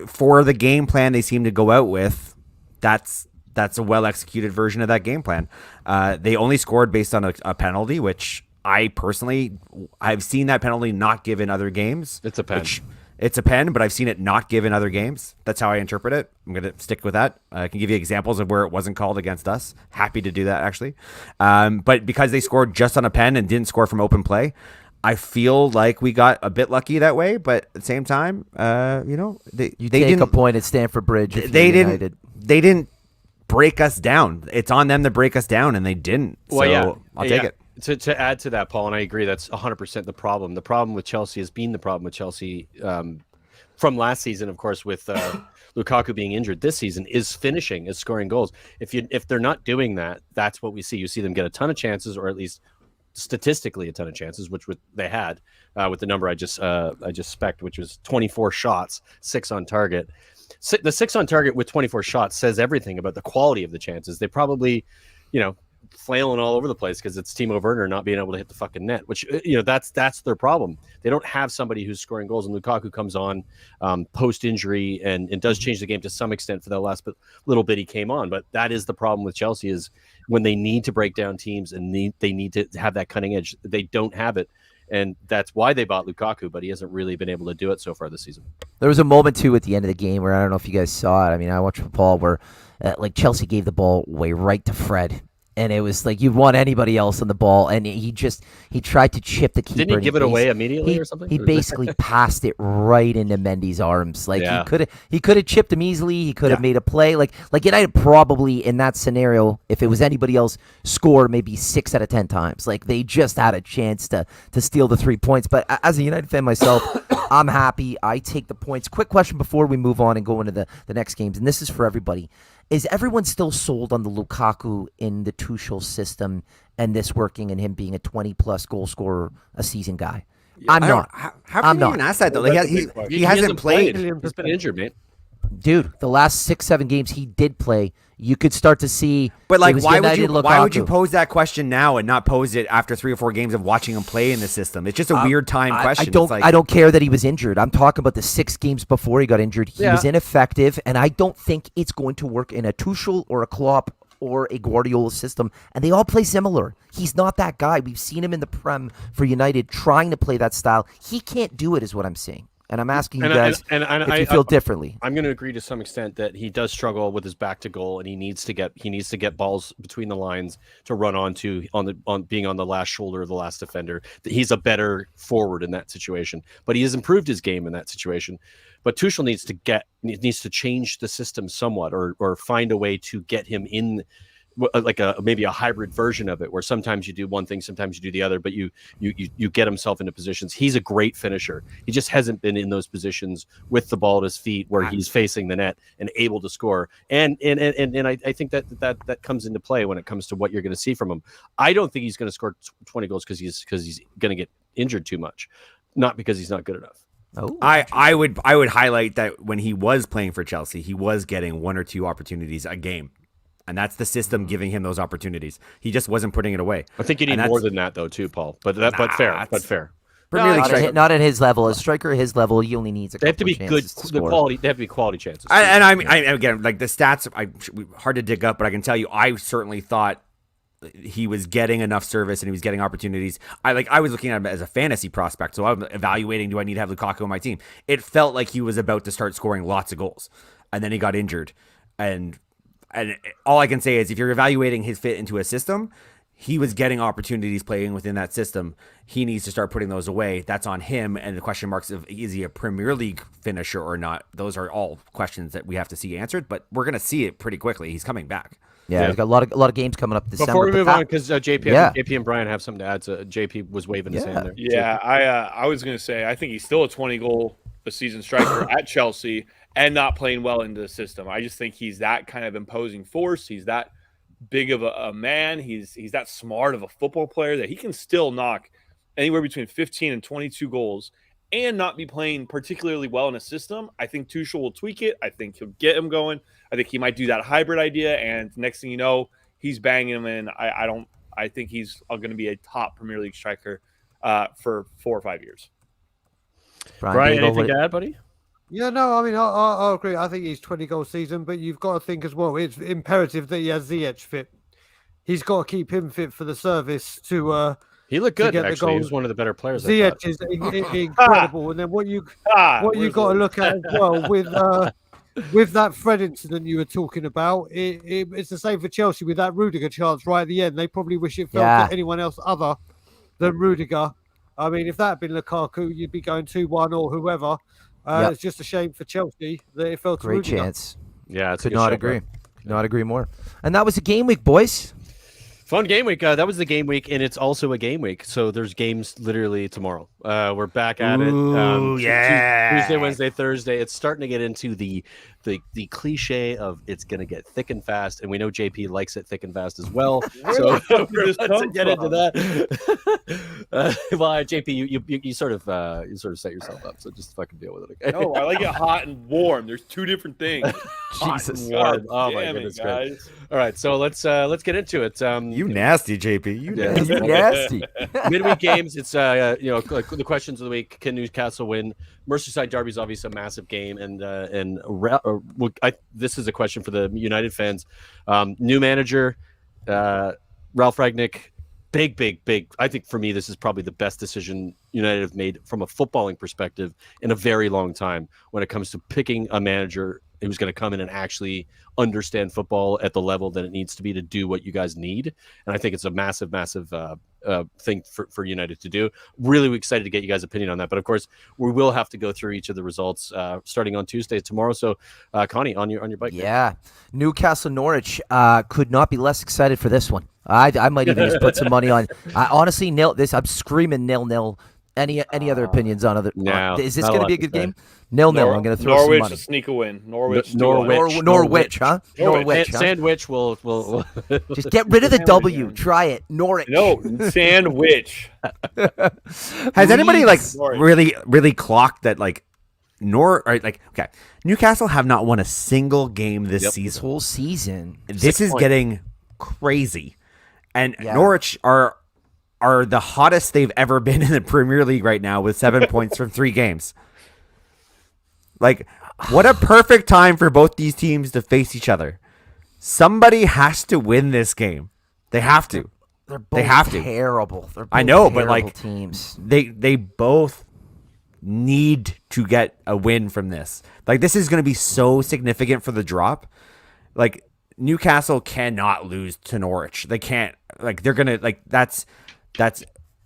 [SPEAKER 5] for the game plan they seem to go out with, that's a well executed version of that game plan. They only scored based on a penalty, which I've seen that penalty not given other games.
[SPEAKER 2] It's a pen.
[SPEAKER 5] It's a pen, but I've seen it not given other games. That's how I interpret it. I'm going to stick with that. I can give you examples of where it wasn't called against us. Happy to do that, actually. But because they scored just on a pen and didn't score from open play, I feel like we got a bit lucky that way. But at the same time, they
[SPEAKER 6] take a point at Stamford Bridge.
[SPEAKER 5] They didn't break us down. It's on them to break us down, and they didn't. So I'll take it.
[SPEAKER 2] To add to that, Paul, and I agree, that's 100% the problem. The problem with Chelsea has been the problem with Chelsea from last season, of course, with Lukaku being injured. This season is finishing, is scoring goals. If they're not doing that, that's what we see. You see them get a ton of chances, or at least statistically a ton of chances, which they had with the number I just spec'd, which was 24 shots, 6 on target. The 6 on target with 24 shots says everything about the quality of the chances. They probably, flailing all over the place because it's Timo Werner not being able to hit the fucking net, which that's their problem. They don't have somebody who's scoring goals, and Lukaku comes on post injury and does change the game to some extent for that last little bit he came on. But that is the problem with Chelsea, is when they need to break down teams and they need to have that cutting edge, they don't have it. And that's why they bought Lukaku, but he hasn't really been able to do it so far this season.
[SPEAKER 6] There was a moment too at the end of the game where, I don't know if you guys saw it. I mean, I watched Paul where like Chelsea gave the ball away right to Fred. And it was like you want anybody else on the ball, and he tried to chip the keeper.
[SPEAKER 2] Didn't he give it away immediately or something?
[SPEAKER 6] He basically passed it right into Mendy's arms. Like
[SPEAKER 2] Yeah.
[SPEAKER 6] he could have chipped him easily. He could have made a play. Like United probably in that scenario, if it was anybody else, scored maybe 6 out of 10 times. Like they just had a chance to steal the 3 points. But as a United fan myself, I'm happy. I take the points. Quick question before we move on and go into the next games, and this is for everybody. Is everyone still sold on the Lukaku in the Tuchel system and this working and him being a 20-plus goal scorer a season guy? I'm not.
[SPEAKER 5] How can you even ask that though? Like, he hasn't played.
[SPEAKER 2] He's been injured, mate.
[SPEAKER 6] Dude, the last 6-7 games he did play, you could start to see.
[SPEAKER 5] But like,
[SPEAKER 6] it was
[SPEAKER 5] why
[SPEAKER 6] United
[SPEAKER 5] would you
[SPEAKER 6] Lukaku.
[SPEAKER 5] pose that question now and not pose it after 3 or 4 games of watching him play in the system? It's just a weird time question.
[SPEAKER 6] I don't care that he was injured. I'm talking about the 6 games before he got injured. He was ineffective, and I don't think it's going to work in a Tuchel or a Klopp or a Guardiola system. And they all play similar. He's not that guy. We've seen him in the Prem for United trying to play that style. He can't do it, is what I'm saying. And I'm asking you guys if you feel differently.
[SPEAKER 2] I'm going to agree to some extent that he does struggle with his back to goal, and he needs to get balls between the lines to run onto on being on the last shoulder of the last defender. He's a better forward in that situation, but he has improved his game in that situation. But Tuchel needs to change the system somewhat, or find a way to get him in, like maybe a hybrid version of it, where sometimes you do one thing, sometimes you do the other, but you get himself into positions. He's a great finisher. He just hasn't been in those positions with the ball at his feet where he's facing the net and able to score. And I think that comes into play when it comes to what you're going to see from him. I don't think he's going to score 20 goals because he's going to get injured too much, not because he's not good enough.
[SPEAKER 6] Oh,
[SPEAKER 5] I would highlight that when he was playing for Chelsea, he was getting 1 or 2 opportunities a game. And that's the system giving him those opportunities. He just wasn't putting it away.
[SPEAKER 2] I think you need more than that, though, too, Paul. But fair.
[SPEAKER 5] Premier League striker.
[SPEAKER 6] Not at his level. A striker at his level, he only needs a couple
[SPEAKER 2] They have to be good.
[SPEAKER 6] Quality.
[SPEAKER 2] They have to be quality chances.
[SPEAKER 5] I mean, again, like the stats, hard to dig up, but I can tell you, I certainly thought he was getting enough service and he was getting opportunities. I was looking at him as a fantasy prospect, so I'm evaluating, do I need to have Lukaku on my team? It felt like he was about to start scoring lots of goals, and then he got injured, and all I can say is if you're evaluating his fit into a system, he was getting opportunities playing within that system. He needs to start putting those away. That's on him. And the question marks of is he a Premier League finisher or not? Those are all questions that we have to see answered, but we're going to see it pretty quickly. He's coming back.
[SPEAKER 6] Yeah, he's got a lot of games coming up December.
[SPEAKER 2] Before we move on, because JP and Brian have something to add. So JP was waving his hand there.
[SPEAKER 3] Yeah, I was going to say I think he's still a 20-goal a season striker at Chelsea and not playing well into the system. I just think he's that kind of imposing force. He's that big of a man. He's that smart of a football player that he can still knock anywhere between 15 and 22 goals and not be playing particularly well in a system. I think Tuchel will tweak it. I think he'll get him going. I think he might do that hybrid idea, and next thing you know, he's banging him in. I think he's going to be a top Premier League striker for 4 or 5 years.
[SPEAKER 2] Brian, anything to add, buddy?
[SPEAKER 4] Yeah, no, I mean, I agree. I think he's 20-goal season, but you've got to think as well, it's imperative that he has Ziyech fit. He's got to keep him fit for the service to
[SPEAKER 2] he looked good, actually. He was one of the better players.
[SPEAKER 4] Ziyech is incredible. And then what you got to look at as well with that Fred incident you were talking about, it's the same for Chelsea with that Rudiger chance right at the end. They probably wish it fell to anyone else other than Rudiger. I mean, if that had been Lukaku, you'd be going 2-1 or whoever. It's just a shame for Chelsea that it fell to Rudiger.
[SPEAKER 6] Great chance.
[SPEAKER 2] Yeah, it's
[SPEAKER 6] could not agree. Could not agree more. And that was a game week, boys.
[SPEAKER 2] Fun game week. That was the game week, and it's also a game week. So there's games literally tomorrow. We're back at it. Tuesday, Wednesday, Thursday. It's starting to get into the cliche of it's going to get thick and fast, and we know JP likes it thick and fast as well. So let's get into that. Well, JP, you sort of set yourself up. So just fucking deal with it. Okay?
[SPEAKER 3] No, I like it hot and warm. There's 2 different things.
[SPEAKER 6] Jesus.
[SPEAKER 3] Warm.
[SPEAKER 2] Oh my goodness, guys. All right, so let's get into it.
[SPEAKER 5] You nasty, JP. You nasty.
[SPEAKER 6] You nasty.
[SPEAKER 2] Midweek games. It's like the questions of the week. Can Newcastle win? Merseyside Derby is obviously a massive game, and this is a question for the United fans. New manager, Ralf Rangnick. Big. I think for me, this is probably the best decision United have made from a footballing perspective in a very long time when it comes to picking a manager who's going to come in and actually understand football at the level that it needs to be to do what you guys need. And I think it's a massive thing for United to do. Really excited to get you guys' opinion on that. But of course, we will have to go through each of the results starting on Tuesday tomorrow. So, Connie, on your bike.
[SPEAKER 6] Yeah, Newcastle Norwich could not be less excited for this one. I might even just put some money on. I honestly nil this. I'm screaming 0-0. Any other opinions on other?
[SPEAKER 2] No,
[SPEAKER 6] is this going to be a good game? 0-0. I'm going to throw
[SPEAKER 3] Norwich
[SPEAKER 6] some money.
[SPEAKER 3] to sneak a win. Norwich.
[SPEAKER 6] Norwich, huh? Norwich. Huh?
[SPEAKER 2] Sandwich will
[SPEAKER 6] Just get rid of the W. Try it. Norwich.
[SPEAKER 3] No, Sandwich.
[SPEAKER 5] Has anybody like
[SPEAKER 3] Norwich.
[SPEAKER 5] really clocked that like okay, Newcastle have not won a single game this
[SPEAKER 6] This
[SPEAKER 5] season.
[SPEAKER 6] whole season.
[SPEAKER 5] This is getting crazy, and Norwich are the hottest they've ever been in the Premier League right now with 7 points from 3 games. Like, what a perfect time for both these teams to face each other. Somebody has to win this game. They have to.
[SPEAKER 6] They're both
[SPEAKER 5] They have to.
[SPEAKER 6] terrible. They're both
[SPEAKER 5] I know, but like
[SPEAKER 6] teams.
[SPEAKER 5] they both need to get a win from this. Like, this is going to be so significant for the drop. Like, Newcastle cannot lose to Norwich. They can't. Like, they're gonna like that's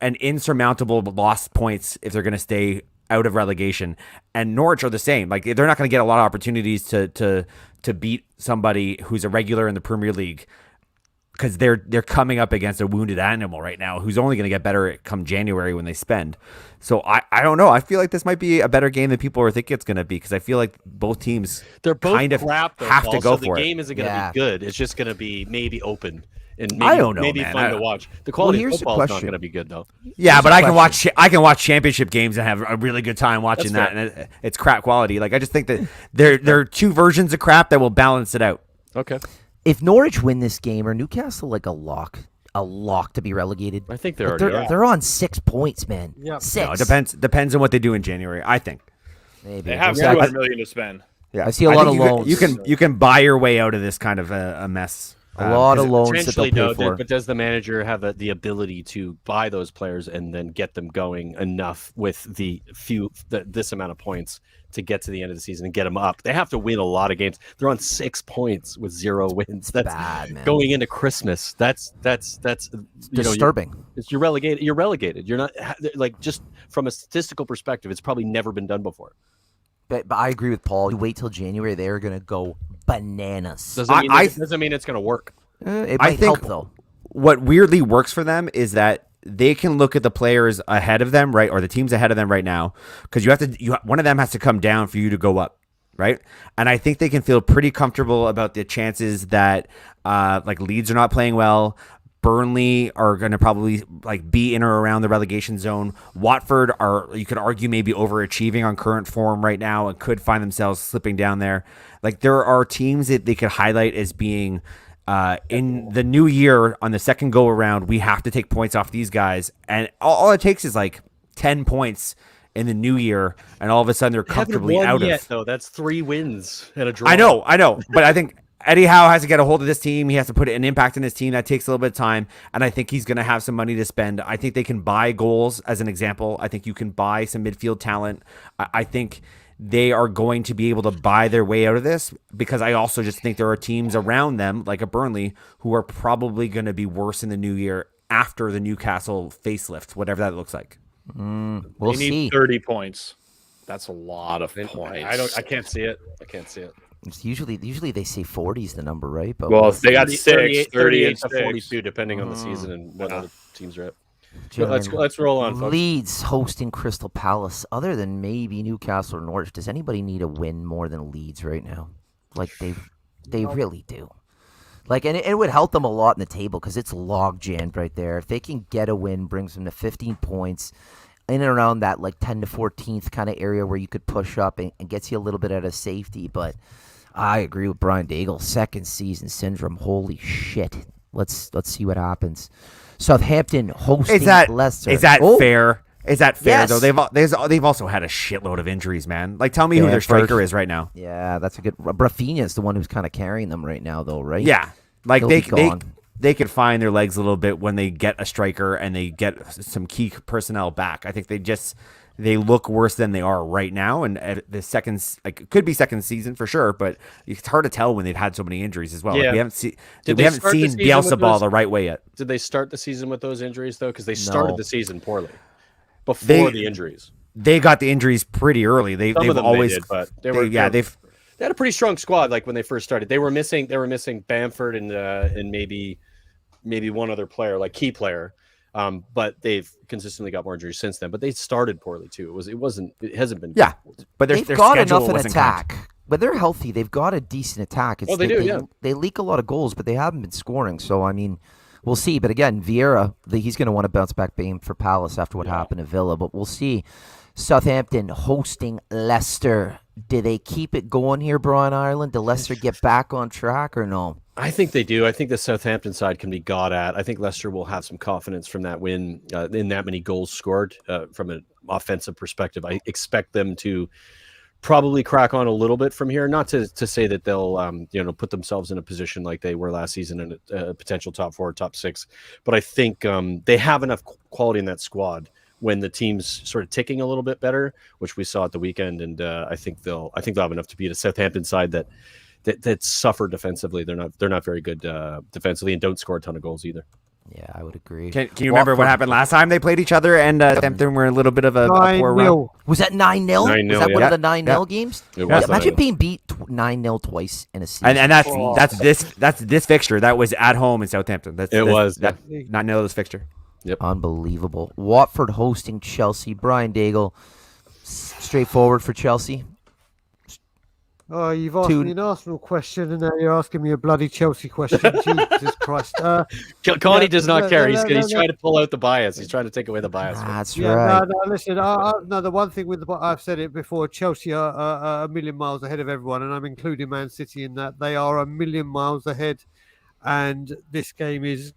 [SPEAKER 5] an insurmountable lost points if they're gonna stay out of relegation. And Norwich are the same. Like, they're not gonna get a lot of opportunities to beat somebody who's a regular in the Premier League, because they're coming up against a wounded animal right now who's only going to get better come January when they spend. So I don't know. I feel like this might be a better game than people are thinking it's going to be, because I feel like both teams
[SPEAKER 2] they're both
[SPEAKER 5] kind of
[SPEAKER 2] crap, though,
[SPEAKER 5] have
[SPEAKER 2] Paul,
[SPEAKER 5] to go
[SPEAKER 2] so
[SPEAKER 5] for
[SPEAKER 2] the
[SPEAKER 5] it.
[SPEAKER 2] game isn't going to be good. It's just going to be maybe open and maybe,
[SPEAKER 5] I don't know,
[SPEAKER 2] maybe
[SPEAKER 5] man.
[SPEAKER 2] fun to watch. The quality of
[SPEAKER 6] here's the
[SPEAKER 2] football is not
[SPEAKER 6] question.
[SPEAKER 2] going to be good though.
[SPEAKER 5] Yeah, but
[SPEAKER 6] a
[SPEAKER 5] I can watch championship games and have a really good time watching
[SPEAKER 2] That's
[SPEAKER 5] that, and it's crap quality. Like, I just think that there are two versions of crap that will balance it out.
[SPEAKER 2] Okay,
[SPEAKER 6] If Norwich win this game, are Newcastle like a lock to be relegated?
[SPEAKER 2] I think they're already are.
[SPEAKER 6] They're on 6 points, man.
[SPEAKER 4] Yeah.
[SPEAKER 6] 6.
[SPEAKER 5] No, it depends on what they do in January, I think.
[SPEAKER 6] Maybe.
[SPEAKER 3] They have
[SPEAKER 6] Yeah,
[SPEAKER 3] 200 million to spend.
[SPEAKER 5] Yeah,
[SPEAKER 6] I see a lot
[SPEAKER 5] think
[SPEAKER 6] of loans.
[SPEAKER 5] You can buy your way out of this kind of a mess.
[SPEAKER 6] a lot of loans that
[SPEAKER 2] Potentially,
[SPEAKER 6] they'll pay
[SPEAKER 2] no.
[SPEAKER 6] for.
[SPEAKER 2] But does the manager have the ability to buy those players and then get them going enough with this amount of points to get to the end of the season and get them up? They have to win a lot of games. They're on 6 points with 0 wins. That's
[SPEAKER 6] bad, man.
[SPEAKER 2] Going into Christmas. That's
[SPEAKER 6] Disturbing.
[SPEAKER 2] You're relegated. You're relegated. You're not like, just from a statistical perspective, it's probably never been done before.
[SPEAKER 6] But I agree with Paul. You wait till January, they're going to go bananas.
[SPEAKER 2] Doesn't mean it's going to work.
[SPEAKER 6] It
[SPEAKER 5] I
[SPEAKER 6] might
[SPEAKER 5] think
[SPEAKER 6] help, though.
[SPEAKER 5] what weirdly works for them is that they can look at the players ahead of them, right, or the teams ahead of them right now, because one of them has to come down for you to go up, right? And I think they can feel pretty comfortable about the chances that like Leeds are not playing well. Burnley are going to probably like be in or around the relegation zone. Watford are, you could argue, maybe overachieving on current form right now and could find themselves slipping down there. Like, there are teams that they could highlight as being in the new year on the second go around. We have to take points off these guys, and all it takes is like 10 points in the new year, and all of a sudden they're comfortably out of.
[SPEAKER 2] Though that's 3 wins and a draw.
[SPEAKER 5] I know, but I think Eddie Howe has to get a hold of this team. He has to put an impact in his team. That takes a little bit of time, and I think he's going to have some money to spend. I think they can buy goals, as an example. I think you can buy some midfield talent. I think they are going to be able to buy their way out of this, because I also just think there are teams around them, like a Burnley, who are probably going to be worse in the new year after the Newcastle facelift, whatever that looks like.
[SPEAKER 6] We'll
[SPEAKER 3] They
[SPEAKER 6] see.
[SPEAKER 3] need 30 points. That's a lot of points.
[SPEAKER 2] I can't see it.
[SPEAKER 6] It's usually they say 40 is the number, right? But
[SPEAKER 3] Well, if they got
[SPEAKER 2] 38
[SPEAKER 3] 38
[SPEAKER 2] to 42, depending on the season and what other teams are at.
[SPEAKER 6] Gentlemen,
[SPEAKER 2] Let's roll on, folks.
[SPEAKER 6] Leeds hosting Crystal Palace. Other than maybe Newcastle or Norwich, does anybody need a win more than Leeds right now? Like, they really do. Like, and it would help them a lot in the table, because it's log jammed right there. If they can get a win, brings them to 15 points, in and around that like 10 to 14th kind of area where you could push up and gets you a little bit out of safety. But I agree with Brian Daigle. Second season syndrome. Holy shit. Let's see what happens. Southampton hosting Leicester.
[SPEAKER 5] Is that fair? Is that fair,
[SPEAKER 6] Yes.
[SPEAKER 5] though? They've also had a shitload of injuries, man. Like, tell me who their striker is right now.
[SPEAKER 6] Yeah, that's a good. Rafinha is the one who's kind of carrying them right now, though, right?
[SPEAKER 5] Yeah, like
[SPEAKER 6] He'll be gone.
[SPEAKER 5] they could find their legs a little bit when they get a striker and they get some key personnel back. I think they look worse than they are right now. And at the second, like it could be second season for sure, but it's hard to tell when they've had so many injuries as well.
[SPEAKER 2] Yeah.
[SPEAKER 5] Like we haven't seen Bielsa ball the right way yet.
[SPEAKER 2] Did they start the season with those injuries though? Because they started the season poorly before the injuries.
[SPEAKER 5] They got the injuries pretty early. They've always,
[SPEAKER 2] but
[SPEAKER 5] they
[SPEAKER 2] had a pretty strong squad. Like when they first started, they were missing Bamford and maybe one other player, like key player. But they've consistently got more injuries since then. But they started poorly too. It hasn't been.
[SPEAKER 5] Yeah, but
[SPEAKER 6] they've got enough in attack. But they're healthy. They've got a decent attack. They leak a lot of goals, but they haven't been scoring. So I mean, we'll see. But again, Vieira, he's going to want to bounce back game for Palace after what happened to Villa. But we'll see. Southampton hosting Leicester. Do they keep it going here, Brian Ireland? Do Leicester get back on track or no?
[SPEAKER 2] I think they do. I think the Southampton side can be got at. I think Leicester will have some confidence from that win in that many goals scored from an offensive perspective. I expect them to probably crack on a little bit from here. Not to say that they'll put themselves in a position like they were last season in a potential top 4, top 6. But I think they have enough quality in that squad when the team's sort of ticking a little bit better, which we saw at the weekend, and I think they'll have enough to beat a Southampton side that suffer defensively. They're not very good defensively and don't score a ton of goals either.
[SPEAKER 6] Yeah, I would agree.
[SPEAKER 5] Can you remember what happened last time they played each other and Southampton were a little bit of a poor run?
[SPEAKER 6] Was that 9-0?
[SPEAKER 2] 9-0,
[SPEAKER 6] Was that one of the 9-0 games?
[SPEAKER 2] It was.
[SPEAKER 6] Imagine being beat 9-0 twice in a season.
[SPEAKER 5] And that's this fixture. That was at home in Southampton. Not know this fixture.
[SPEAKER 2] Yep.
[SPEAKER 6] Unbelievable. Watford hosting Chelsea. Brian Daigle, straightforward for Chelsea.
[SPEAKER 4] Oh, you've asked me an Arsenal question, and now you're asking me a bloody Chelsea question. Jesus Christ.
[SPEAKER 2] Connie does not care. He's trying to pull out the bias. He's trying to take away the bias.
[SPEAKER 6] That's right.
[SPEAKER 4] No, listen, the one thing I've said it before, Chelsea are a million miles ahead of everyone, and I'm including Man City in that. They are a million miles ahead, and this game is...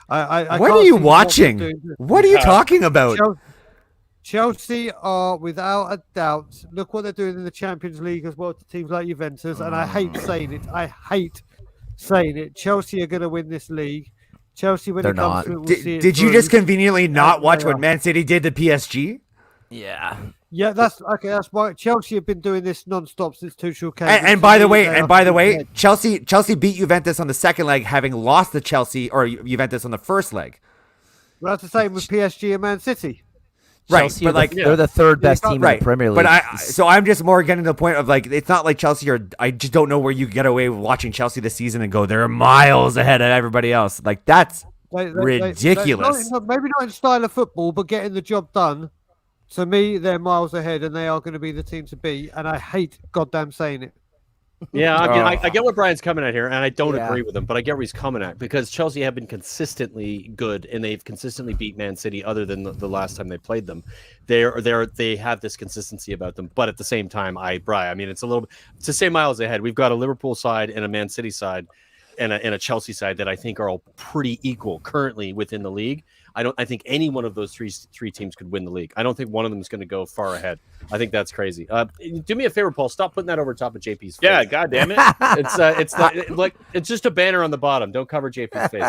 [SPEAKER 5] What are you watching? What are you talking about?
[SPEAKER 4] Chelsea are, without a doubt, look what they're doing in the Champions League as well to teams like Juventus, and I hate saying it. Chelsea are going to win this league. Chelsea, when it comes to it, we'll see it
[SPEAKER 5] Did you just conveniently not watch what Man City did to PSG?
[SPEAKER 6] Yeah.
[SPEAKER 4] Yeah, that's okay. That's why Chelsea have been doing this non-stop since Tuchel came.
[SPEAKER 5] And by the way, Chelsea beat Juventus on the second leg, having lost to Chelsea or Juventus on the first leg.
[SPEAKER 4] Well, that's the same with PSG and Man City.
[SPEAKER 5] Right,
[SPEAKER 6] Chelsea
[SPEAKER 5] but
[SPEAKER 6] they're the third best team in the Premier League.
[SPEAKER 5] But I'm just more getting to the point of like it's not like Chelsea I just don't know where you get away with watching Chelsea this season and go they're miles ahead of everybody else. Like that's ridiculous.
[SPEAKER 4] Maybe not in style of football, but getting the job done. To me, they're miles ahead, and they are going to be the team to beat. And I hate goddamn saying it.
[SPEAKER 2] Yeah, I get what Brian's coming at here, and I don't agree with him, but I get where he's coming at because Chelsea have been consistently good, and they've consistently beat Man City. Other than the last time they played them, they have this consistency about them. But at the same time, Brian, I mean, it's a little to say miles ahead. We've got a Liverpool side and a Man City side, and a Chelsea side that I think are all pretty equal currently within the league. I think any one of those three teams could win the league. I don't think one of them is going to go far ahead. I think that's crazy. Do me a favor, Paul. Stop putting that over top of JP's face.
[SPEAKER 3] Yeah, God damn it.
[SPEAKER 2] It's just a banner on the bottom. Don't cover JP's face.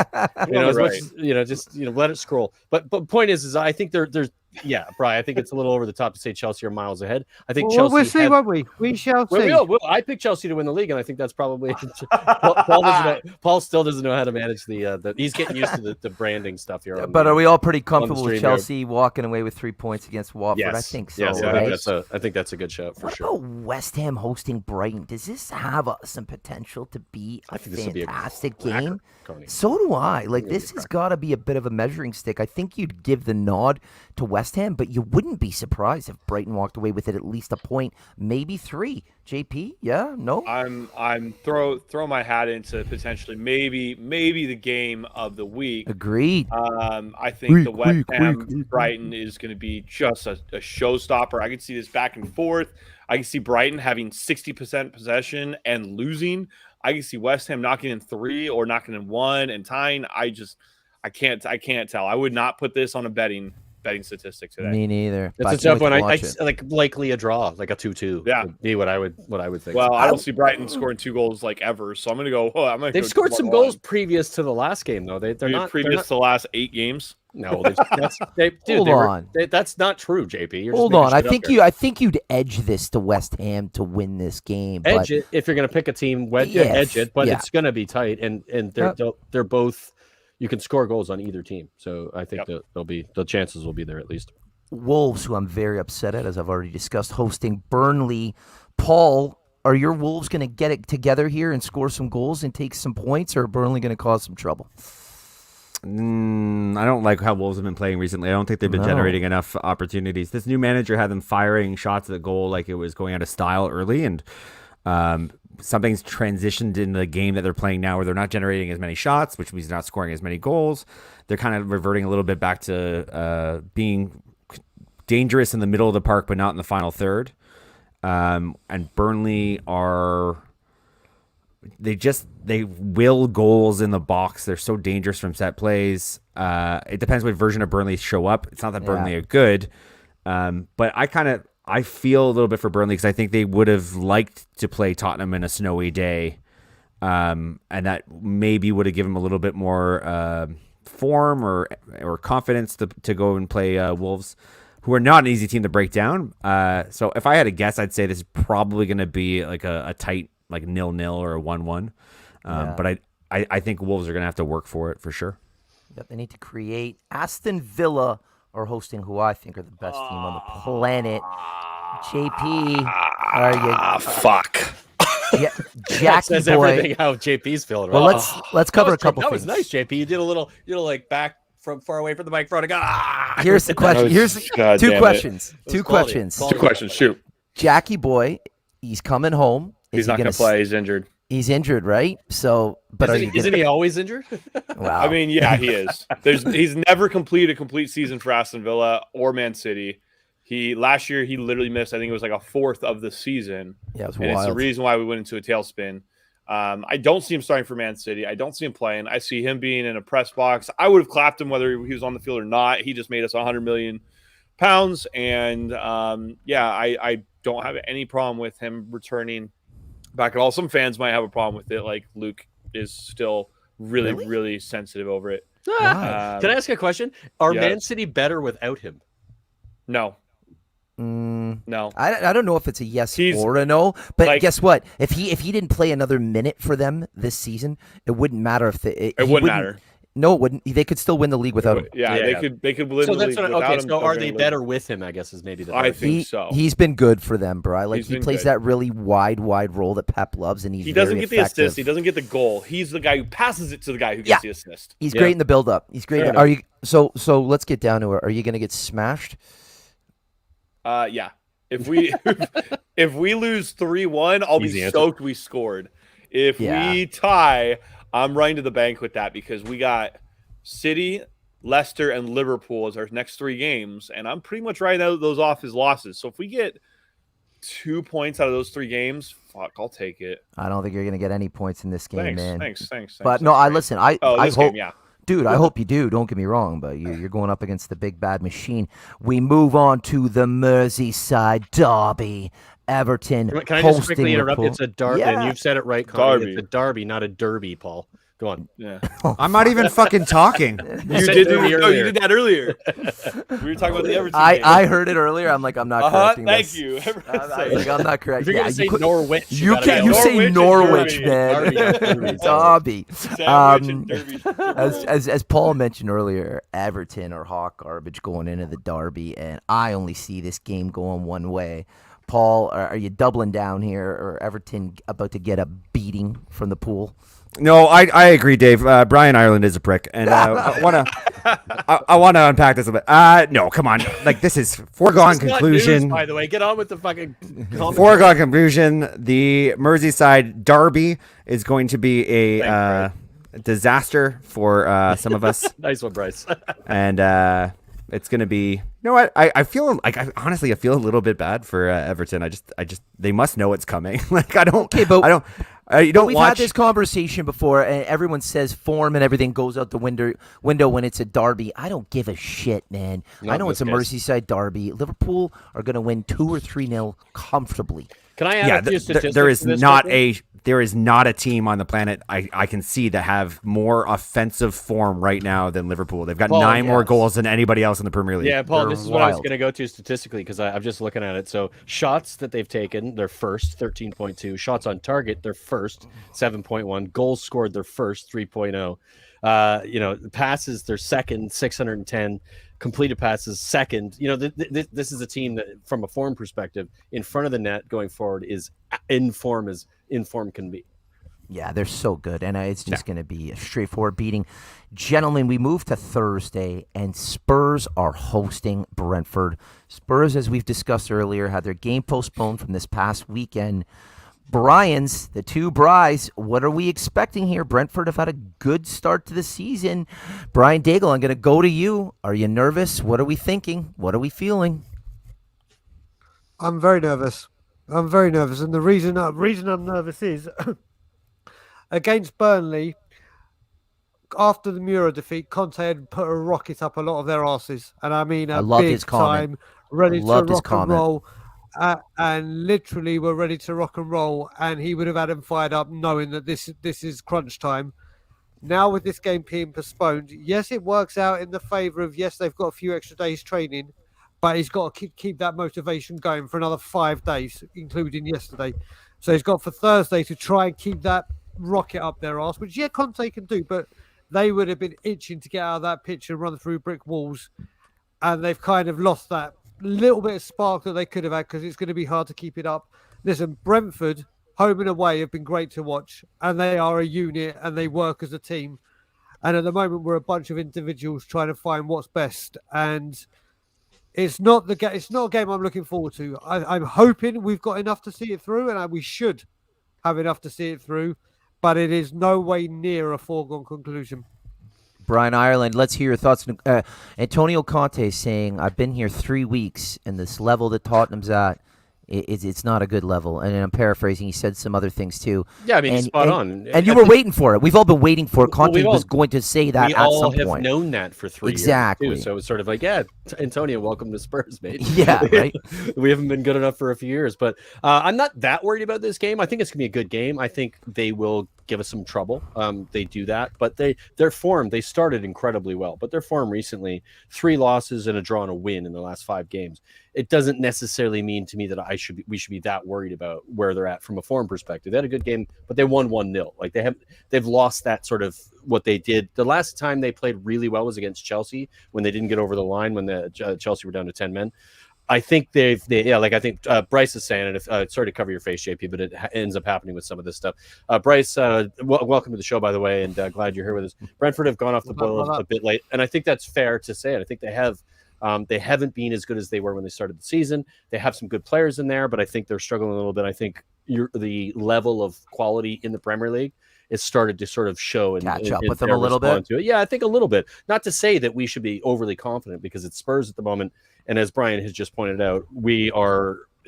[SPEAKER 2] Just let it scroll. But point is I think there's Brian. I think it's a little over the top to say Chelsea are miles ahead. I think Chelsea.
[SPEAKER 4] We'll see, won't we? We shall see.
[SPEAKER 2] I picked Chelsea to win the league, and I think that's probably Paul still doesn't know how to manage the. He's getting used to the branding stuff here.
[SPEAKER 6] But are we all pretty comfortable with Chelsea walking away with 3 points against Watford?
[SPEAKER 2] Yes.
[SPEAKER 6] I think so.
[SPEAKER 2] Yes,
[SPEAKER 6] right?
[SPEAKER 2] I think that's a good shout for sure.
[SPEAKER 6] What about West Ham hosting Brighton? Does this have some potential to be a fantastic game? So do I. This has got to be a bit of a measuring stick. I think you'd give the nod to West Ham, but you wouldn't be surprised if Brighton walked away with it at least a point, maybe 3. JP, yeah, no.
[SPEAKER 3] I'm throw my hat into potentially maybe the game of the week.
[SPEAKER 6] Agreed.
[SPEAKER 3] I think the West Ham Brighton is going to be just a showstopper. I can see this back and forth. I can see Brighton having 60% possession and losing. I can see West Ham knocking in 3 or knocking in 1 and tying. I can't tell. I would not put this on a betting statistic today.
[SPEAKER 6] Me neither.
[SPEAKER 2] It's a tough one. I like likely a draw, like a 2-2.
[SPEAKER 3] Yeah,
[SPEAKER 2] would be what I would think.
[SPEAKER 3] Well, I don't see Brighton scoring 2 goals ever, so I'm gonna go.
[SPEAKER 2] They've scored some goals previous to the last game, though. They're not
[SPEAKER 3] previous to the last 8 games.
[SPEAKER 2] No, that's not true, JP. You're
[SPEAKER 6] Hold
[SPEAKER 2] just
[SPEAKER 6] on.
[SPEAKER 2] making shit up
[SPEAKER 6] I think you'd edge this to West Ham to win this game.
[SPEAKER 2] Edge it if you're going to pick a team. Edge it, but it's going to be tight, and they're both. You can score goals on either team, so I think the chances will be there at least.
[SPEAKER 6] Wolves, who I'm very upset at, as I've already discussed, hosting Burnley. Paul, are your Wolves going to get it together here and score some goals and take some points, or are Burnley going to cause some trouble?
[SPEAKER 5] I don't like how Wolves have been playing recently. I don't think they've been generating enough opportunities. This new manager had them firing shots at the goal like it was going out of style early, and something's transitioned in the game that they're playing now where they're not generating as many shots, which means not scoring as many goals. They're kind of reverting a little bit back to being dangerous in the middle of the park, but not in the final third. And Burnley they will goals in the box. They're so dangerous from set plays. It depends what version of Burnley show up. It's not that Burnley are good, but I feel a little bit for Burnley because I think they would have liked to play Tottenham in a snowy day, and that maybe would have given them a little bit more form or confidence to go and play Wolves, who are not an easy team to break down. So if I had to guess, I'd say this is probably going to be like a tight, like 0-0 or a 1-1. But I think Wolves are going to have to work for it for sure.
[SPEAKER 6] Yep, they need to create. Aston Villa are hosting who I think are the best team on the planet. JP, are you?
[SPEAKER 3] Fuck.
[SPEAKER 6] Yeah, Jackie
[SPEAKER 2] says
[SPEAKER 6] boy.
[SPEAKER 2] Everything how JP's feeling.
[SPEAKER 6] Well, let's cover a couple
[SPEAKER 2] that
[SPEAKER 6] things.
[SPEAKER 2] That was nice, JP. You did a little, like back from far away from the microphone.
[SPEAKER 6] Here's the question. Here's two questions. Two questions.
[SPEAKER 3] Two questions. Shoot.
[SPEAKER 6] Jackie boy, he's coming home.
[SPEAKER 3] He's not going to play. He's injured.
[SPEAKER 6] He's injured, right? So, but
[SPEAKER 2] isn't he always injured?
[SPEAKER 6] Wow.
[SPEAKER 3] I mean, yeah, he is. He's never completed a complete season for Aston Villa or Man City. Last year he literally missed, I think it was like a fourth of the season.
[SPEAKER 6] Yeah, it was
[SPEAKER 3] and
[SPEAKER 6] wild.
[SPEAKER 3] It's the reason why we went into a tailspin. I don't see him starting for Man City. I don't see him playing. I see him being in a press box. I would have clapped him whether he was on the field or not. He just made us £100 million, and I don't have any problem with him returning back at all. Some fans might have a problem with it, like Luke is still really sensitive over it.
[SPEAKER 2] Can I ask a question? Are Man City better without him?
[SPEAKER 3] No. No,
[SPEAKER 6] I don't know if it's a yes or a no, but guess what? If he didn't play another minute for them this season, it wouldn't matter if it wouldn't matter. No, it wouldn't. They could still win the league without him.
[SPEAKER 3] Yeah, they could win the league without him.
[SPEAKER 2] So are they better with him? I guess is maybe the.
[SPEAKER 3] I think so.
[SPEAKER 6] He's been good for them, bro. Like he plays that really wide role that Pep loves, and he
[SPEAKER 3] doesn't get
[SPEAKER 6] the
[SPEAKER 3] assist. He doesn't get the goal. He's the guy who passes it to the guy who gets the assist.
[SPEAKER 6] He's great in the build up. He's great. Are you? So let's get down to it. Are you going to get smashed?
[SPEAKER 3] Yeah. If we lose 3-1, I'll be stoked we scored. If we tie, I'm running to the bank with that because we got City, Leicester, and Liverpool as our next 3 games, and I'm pretty much writing those off as losses. So if we get 2 points out of those 3 games, fuck, I'll take it.
[SPEAKER 6] I don't think you're gonna get any points in this game, man.
[SPEAKER 3] Thanks.
[SPEAKER 6] But no, I listen. I hope.
[SPEAKER 3] Game,
[SPEAKER 6] Dude, I hope you do. Don't get me wrong, but you're going up against the big bad machine. We move on to the Merseyside derby. Everton.
[SPEAKER 2] Can I just quickly interrupt? It's a derby, and you've said it right, Connie.
[SPEAKER 3] Derby.
[SPEAKER 2] It's a derby, not a derby, Paul. Go on.
[SPEAKER 3] Yeah.
[SPEAKER 5] I'm not even fucking talking.
[SPEAKER 3] You did that earlier. We were talking about the Everton game.
[SPEAKER 6] I heard it earlier. I'm like, I'm not correcting this.
[SPEAKER 3] Thank you.
[SPEAKER 6] I was like, I'm not correcting.
[SPEAKER 2] If you're going to say Norwich.
[SPEAKER 6] You say Norwich, man. Derby. As Paul mentioned earlier, Everton are hot garbage going into the derby, and I only see this game going one way. Paul, are you doubling down here, or Everton about to get a beating from the Pool?
[SPEAKER 5] No, I agree, Dave. Brian Ireland is a prick, and I wanna unpack this a bit. No, come on, like this is foregone conclusion.
[SPEAKER 2] News, by the way, get on with the fucking
[SPEAKER 5] foregone conclusion. The Merseyside derby is going to be a disaster for some of us.
[SPEAKER 2] Nice one, Bryce.
[SPEAKER 5] And it's going to be. You know what? I feel like honestly I feel a little bit bad for Everton. I just they must know it's coming. Like I don't.
[SPEAKER 6] Okay, but
[SPEAKER 5] I don't. You don't
[SPEAKER 6] we've
[SPEAKER 5] watch...
[SPEAKER 6] had this conversation before, and everyone says form and everything goes out the window when it's a derby. I don't give a shit, man. I know it's a Merseyside derby. Liverpool are going to win 2 or 3-0 comfortably.
[SPEAKER 2] Can I add a few statistics?
[SPEAKER 5] There is not a team on the planet I can see that have more offensive form right now than Liverpool. They've got 9 more goals than anybody else in the Premier League.
[SPEAKER 2] Yeah, Paul,
[SPEAKER 6] They're
[SPEAKER 2] this is what I was
[SPEAKER 6] wild.
[SPEAKER 2] going to go to statistically because I'm just looking at it. So shots that they've taken, they're first, 13.2. Shots on target, they're first, 7.1. Goals scored, they're first, 3.0. Passes, they're second, 610. Completed passes, second. This is a team that, from a form perspective, in front of the net going forward is in form as in form can be.
[SPEAKER 6] Yeah, they're so good, and it's just going to be a straightforward beating. Gentlemen, we move to Thursday, and Spurs are hosting Brentford. Spurs, as we've discussed earlier, had their game postponed from this past weekend. Brian's, the two Bries, what are we expecting here? Brentford have had a good start to the season. Brian Daigle, I'm going to go to you. Are you nervous? What are we thinking? What are we feeling?
[SPEAKER 4] I'm very nervous. And the reason I'm nervous is against Burnley, after the Mura defeat, Conte had put a rocket up a lot of their asses. And I mean,
[SPEAKER 6] I loved
[SPEAKER 4] big
[SPEAKER 6] his comment.
[SPEAKER 4] time, ready
[SPEAKER 6] Loved
[SPEAKER 4] to
[SPEAKER 6] his
[SPEAKER 4] rock and
[SPEAKER 6] comment.
[SPEAKER 4] roll. And literally were ready to rock and roll. And he would have had them fired up knowing that this is crunch time. Now with this game being postponed, yes, it works out in the favour of, yes, they've got a few extra days training, but he's got to keep that motivation going for another 5 days, including yesterday. So he's got for Thursday to try and keep that rocket up their arse, which, yeah, Conte can do, but they would have been itching to get out of that pitch and run through brick walls. And they've kind of lost that little bit of spark that they could have had because it's going to be hard to keep it up. Listen, Brentford, home and away, have been great to watch, and they are a unit and they work as a team. And at the moment, we're a bunch of individuals trying to find what's best. And it's not a game I'm looking forward to. I'm hoping we've got enough to see it through, and we should have enough to see it through, but it is no way near a foregone conclusion.
[SPEAKER 6] Brian Ireland, let's hear your thoughts. Antonio Conte saying, I've been here 3 weeks, and this level that Tottenham's at, it's not a good level. And I'm paraphrasing. He said some other things, too.
[SPEAKER 2] Yeah, I mean, he's spot on.
[SPEAKER 6] And you were waiting for it. We've all been waiting for it. Conte was going to say that at some point.
[SPEAKER 2] We all have known that for 3 years.
[SPEAKER 6] Exactly.
[SPEAKER 2] Too. So it's sort of like, yeah, Antonio, welcome to Spurs, mate.
[SPEAKER 6] Yeah, right?
[SPEAKER 2] We haven't been good enough for a few years. But I'm not that worried about this game. I think it's going to be a good game. I think they will give us some trouble. They do that. But their form, they started incredibly well. But their form recently, 3 losses and a draw and a win in the last 5 games. It doesn't necessarily mean to me that we should be that worried about where they're at from a form perspective. They had a good game, but they won 1-0. Like they've lost that sort of what they did. The last time they played really well was against Chelsea when they didn't get over the line when the Chelsea were down to 10 men. I think I think Bryce is saying, and sorry to cover your face, JP, but it ends up happening with some of this stuff. Bryce, welcome to the show, by the way, and glad you're here with us. Brentford have gone off the boil a bit late, and I think that's fair to say. And I think they have. They haven't been as good as they were when they started the season. They have some good players in there, but I think they're struggling a little bit. I think the level of quality in the Premier League has started to sort of show and
[SPEAKER 6] catch up with them a little bit.
[SPEAKER 2] Yeah, I think a little bit. Not to say that we should be overly confident because it's Spurs at the moment, and as Brian has just pointed out, we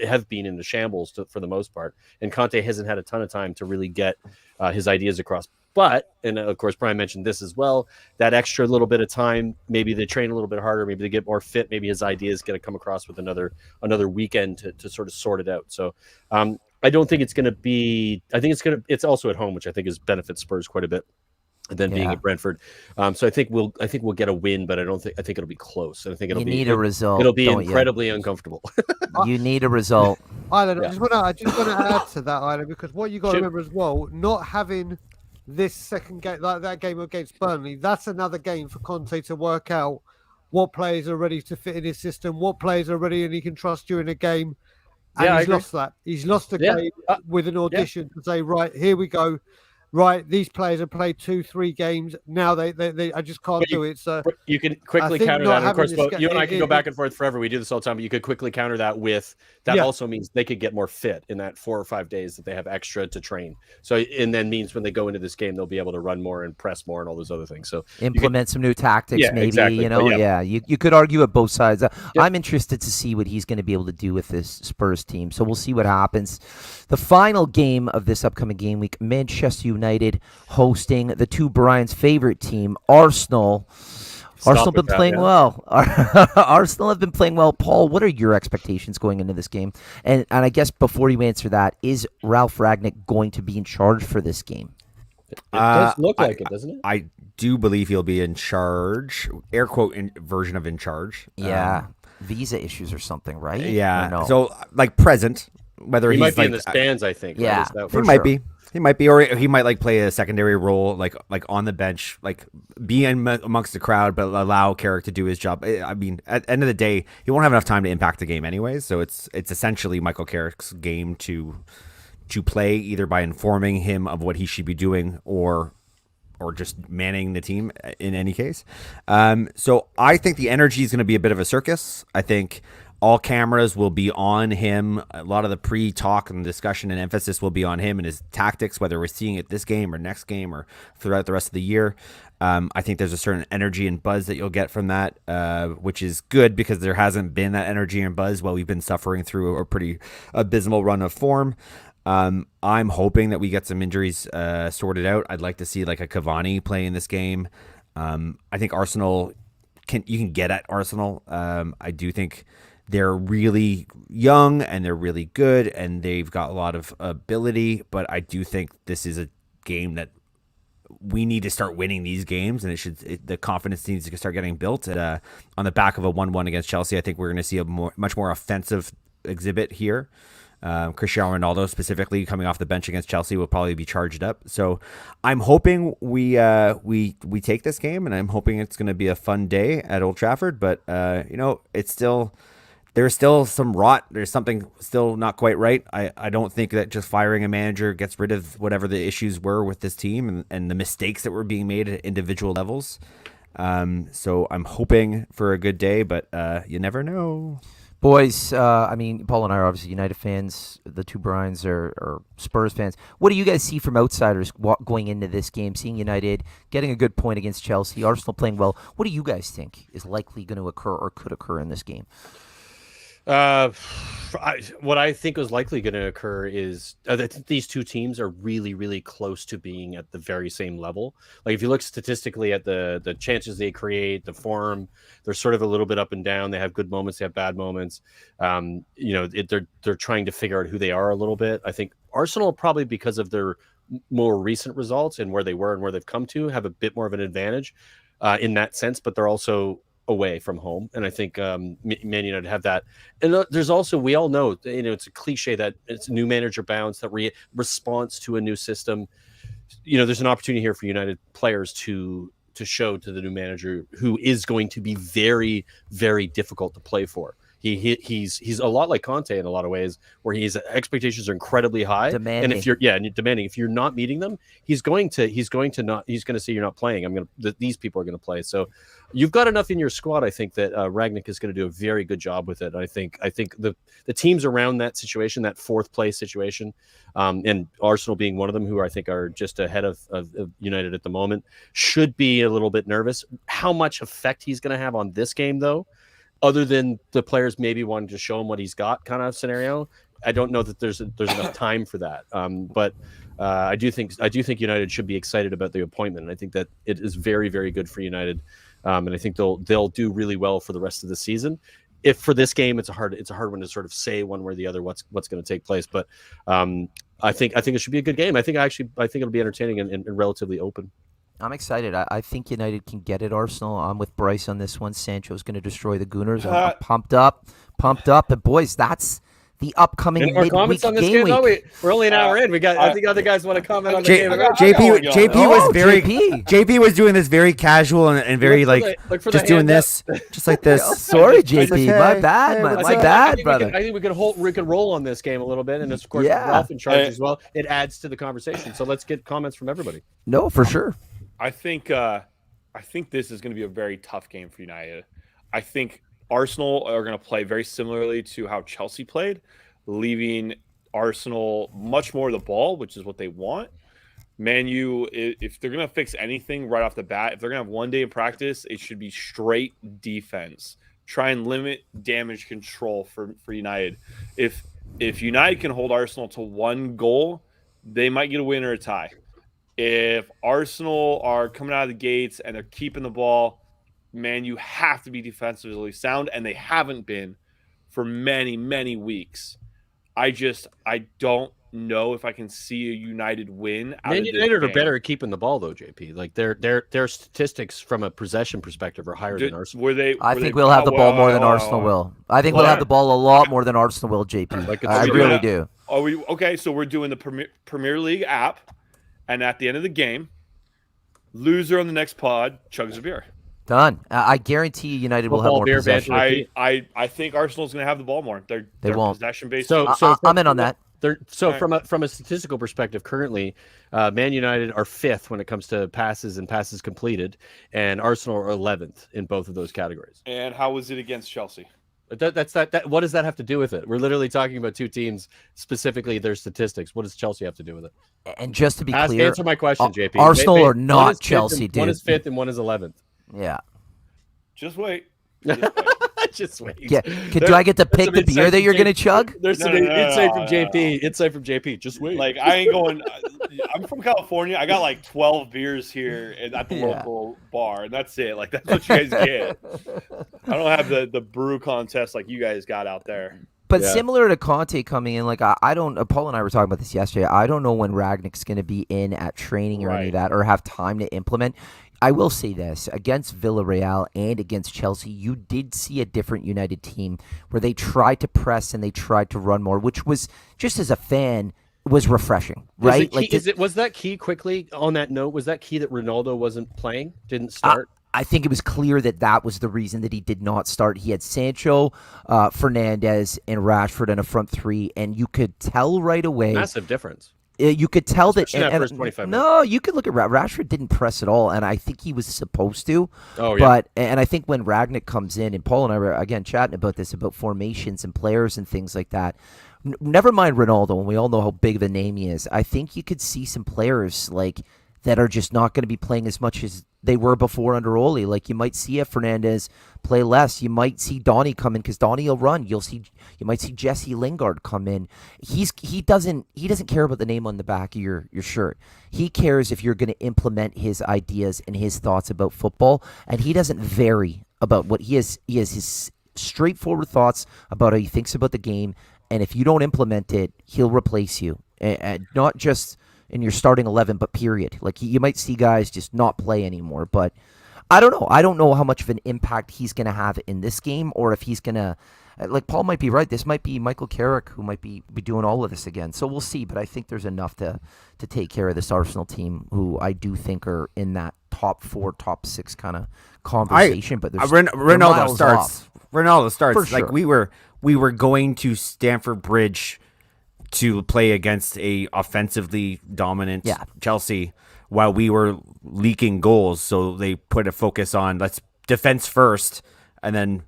[SPEAKER 2] have been in the shambles for the most part, and Conte hasn't had a ton of time to really get his ideas across. But, and of course, Brian mentioned this as well, that extra little bit of time, maybe they train a little bit harder, maybe they get more fit, maybe his ideas going to come across with another weekend to sort of sort it out. So I don't think it's going to be, I think it's also at home, which I think is benefits Spurs quite a bit than being at Brentford. So I think we'll get a win, but I think it'll be close. And I think
[SPEAKER 6] need a result.
[SPEAKER 2] It'll be incredibly uncomfortable.
[SPEAKER 6] You need a result.
[SPEAKER 4] Ireland, I just want to add to that, Ireland, because what you got to remember as well, not having this second game, like that game against Burnley, that's another game for Conte to work out what players are ready to fit in his system, what players are ready and he can trust during a game. And he's lost that. He's lost the game with an audition to say, right, here we go. Right, these players have played 2-3 games. Now they I just can't do it. So
[SPEAKER 2] you can quickly counter that. And of course, you and I can go back and forth forever. We do this all the time, but you could quickly counter that with that also means they could get more fit in that 4 or 5 days that they have extra to train. So and then means when they go into this game, they'll be able to run more and press more and all those other things. So
[SPEAKER 6] implement some new tactics, maybe.
[SPEAKER 2] Exactly.
[SPEAKER 6] You could argue at both sides. I'm interested to see what he's going to be able to do with this Spurs team. So we'll see what happens. The final game of this upcoming game week, Manchester United hosting the two Brian's favorite team, Arsenal. Arsenal been playing well. Arsenal have been playing well. Paul, what are your expectations going into this game? And I guess before you answer that, is Ralf Rangnick going to be in charge for this game?
[SPEAKER 2] It does look like it, doesn't it?
[SPEAKER 5] I do believe he'll be in charge, air quote version of in charge.
[SPEAKER 6] Yeah, visa issues or something, right?
[SPEAKER 5] Yeah.
[SPEAKER 6] No?
[SPEAKER 5] So like present, whether
[SPEAKER 2] He
[SPEAKER 5] he's
[SPEAKER 2] might be
[SPEAKER 5] like
[SPEAKER 2] in the stands, I think.
[SPEAKER 6] Yeah,
[SPEAKER 2] right?
[SPEAKER 5] he might be. He might be, or he might like play a secondary role, like on the bench, like be amongst the crowd, but allow Carrick to do his job. I mean, at the end of the day, he won't have enough time to impact the game anyways. So it's essentially Michael Carrick's game to play, either by informing him of what he should be doing, or just manning the team in any case. So I think the energy is going to be a bit of a circus. I think all cameras will be on him. A lot of the pre-talk and discussion and emphasis will be on him and his tactics, whether we're seeing it this game or next game or throughout the rest of the year. I think there's a certain energy and buzz that you'll get from that, which is good because there hasn't been that energy and buzz while we've been suffering through a pretty abysmal run of form. I'm hoping that we get some injuries sorted out. I'd like to see like a Cavani play in this game. I think Arsenal you can get at Arsenal. I do think they're really young and they're really good and they've got a lot of ability, but I do think this is a game that we need to start winning these games, and the confidence needs to start getting built. On the back of a 1-1 against Chelsea, I think we're going to see a much more offensive exhibit here. Cristiano Ronaldo specifically coming off the bench against Chelsea will probably be charged up. So I'm hoping we take this game, and I'm hoping it's going to be a fun day at Old Trafford. But there's still some rot. There's something still not quite right. I don't think that just firing a manager gets rid of whatever the issues were with this team and the mistakes that were being made at individual levels. So I'm hoping for a good day, but you never know.
[SPEAKER 6] Boys, I mean, Paul and I are obviously United fans. The two Bryans are Spurs fans. What do you guys see from outsiders going into this game, seeing United getting a good point against Chelsea, Arsenal playing well? What do you guys think is likely going to occur or could occur in this game?
[SPEAKER 2] What I think is likely going to occur is that these two teams are really, really close to being at the very same level. Like if you look statistically at the chances they create, the form, they're sort of a little bit up and down. They have good moments, they have bad moments. They're trying to figure out who they are a little bit. I think Arsenal, probably because of their more recent results and where they were and where they've come to, have a bit more of an advantage in that sense, but they're also away from home, and I think Man United have that. And there's also, we all know, it's a cliche that it's a new manager bounce, that response to a new system. There's an opportunity here for United players to show to the new manager, who is going to be very, very difficult to play for. He's a lot like Conte in a lot of ways, where his expectations are incredibly high,
[SPEAKER 6] demanding.
[SPEAKER 2] And if you're not meeting them, he's going to say you're not playing. These people are going to play. So you've got enough in your squad. I think that Rangnick is going to do a very good job with it. I think the teams around that situation, that fourth place situation, and Arsenal being one of them, who I think are just ahead of United at the moment, should be a little bit nervous. How much effect he's going to have on this game, though, other than the players maybe wanting to show him what he's got kind of scenario, I don't know that there's enough time for that. But I do think United should be excited about the appointment. And I think that it is very, very good for United. And I think they'll do really well for the rest of the season. If for this game, it's a hard one to sort of say one way or the other what's going to take place. But I think it should be a good game. I think it'll be entertaining and relatively open.
[SPEAKER 6] I'm excited. I think United can get it, Arsenal. I'm with Bryce on this one. Sancho's going to destroy the Gooners. I'm pumped up. And boys, that's the upcoming
[SPEAKER 2] Any more comments on this game? No, we're only an hour in. I think other guys want to comment on the game.
[SPEAKER 5] JP was doing this very casual and very just doing this, just like this.
[SPEAKER 6] Sorry, JP. My bad, brother.
[SPEAKER 2] I think we could roll on this game a little bit, and of course, Ralf in charge as well. It adds to the conversation. So let's get comments from everybody.
[SPEAKER 6] No, for sure.
[SPEAKER 3] I think this is going to be a very tough game for United. I think Arsenal are going to play very similarly to how Chelsea played, leaving Arsenal much more of the ball, which is what they want. Man U, if they're going to fix anything right off the bat, if they're going to have one day in practice, it should be straight defense. Try and limit damage control for United. If United can hold Arsenal to 1 goal, they might get a win or a tie. If Arsenal are coming out of the gates and they're keeping the ball, Man, you have to be defensively sound, and they haven't been for many, many weeks. I don't know if I can see a United win.
[SPEAKER 2] Man United are better at keeping the ball, though, JP. Like their statistics from a possession perspective are higher than Arsenal.
[SPEAKER 6] I think we'll have the ball more than Arsenal will. I think we'll have the ball a lot more than Arsenal will, JP. I really do.
[SPEAKER 3] Are we okay? So we're doing the Premier League app, and at the end of the game, loser on the next pod chugs a beer.
[SPEAKER 6] Done. I guarantee United will have more possession.
[SPEAKER 3] I think Arsenal's going to have the ball more. They're
[SPEAKER 6] won't.
[SPEAKER 3] Possession-based.
[SPEAKER 6] So I'm in on that.
[SPEAKER 2] From a statistical perspective, currently, Man United are 5th when it comes to passes and passes completed, and Arsenal are 11th in both of those categories.
[SPEAKER 3] And how was it against Chelsea?
[SPEAKER 2] What does that have to do with it? We're literally talking about two teams, specifically their statistics. What does Chelsea have to do with it?
[SPEAKER 6] And just to be clear,
[SPEAKER 2] answer my question, JP.
[SPEAKER 6] Arsenal are not Chelsea, dude.
[SPEAKER 2] One is 5th and one is 11th.
[SPEAKER 6] Yeah.
[SPEAKER 3] Just wait.
[SPEAKER 2] Just wait.
[SPEAKER 6] Yeah. Do I get to pick the beer that you're going to chug?
[SPEAKER 2] There's some insight from JP. Insight from JP. Just wait.
[SPEAKER 3] Like, I ain't going. I'm from California. I got like 12 beers here at the local bar, and that's it. Like, that's what you guys get. I don't have the brew contest like you guys got out there.
[SPEAKER 6] But similar to Conte coming in, like I don't. Paul and I were talking about this yesterday. I don't know when Ragnick's going to be in at training or any of that, or have time to implement. I will say this, against Villarreal and against Chelsea, you did see a different United team where they tried to press and they tried to run more, which was, just as a fan, was refreshing, right?
[SPEAKER 2] Was that key quickly on that note? Was that key that Ronaldo wasn't playing, didn't start?
[SPEAKER 6] I think it was clear that was the reason that he did not start. He had Sancho, Fernandes, and Rashford in a front three, and you could tell right away.
[SPEAKER 2] Massive difference.
[SPEAKER 6] You could tell
[SPEAKER 2] especially that first 25 minutes.
[SPEAKER 6] No, you could look at Rashford didn't press at all, and I think he was supposed to.
[SPEAKER 2] Oh, yeah.
[SPEAKER 6] And I think when Ragnick comes in, and Paul and I were, again, chatting about this, about formations and players and things like that, never mind Ronaldo, and we all know how big of a name he is, I think you could see some players like that are just not going to be playing as much as they were before under Ole. Like, you might see a Fernandes play less. You might see Donny come in because Donny will run. You might see Jesse Lingard come in. He doesn't care about the name on the back of your shirt. He cares if you're going to implement his ideas and his thoughts about football, and he doesn't vary about what he has. He has his straightforward thoughts about how he thinks about the game, and if you don't implement it, he'll replace you, and not just in your starting 11, but period. Like, you might see guys just not play anymore, but I don't know. I don't know how much of an impact he's going to have in this game, or if he's going to, like, Paul might be right. This might be Michael Carrick who might be doing all of this again. So we'll see, but I think there's enough to take care of this Arsenal team, who I do think are in that top 4, top 6 kind of conversation. But there's
[SPEAKER 5] Ronaldo starts. Ronaldo starts.
[SPEAKER 6] For
[SPEAKER 5] like
[SPEAKER 6] sure.
[SPEAKER 5] we were going to Stamford Bridge to play against a offensively dominant Chelsea while we were leaking goals. So they put a focus on let's defense first and then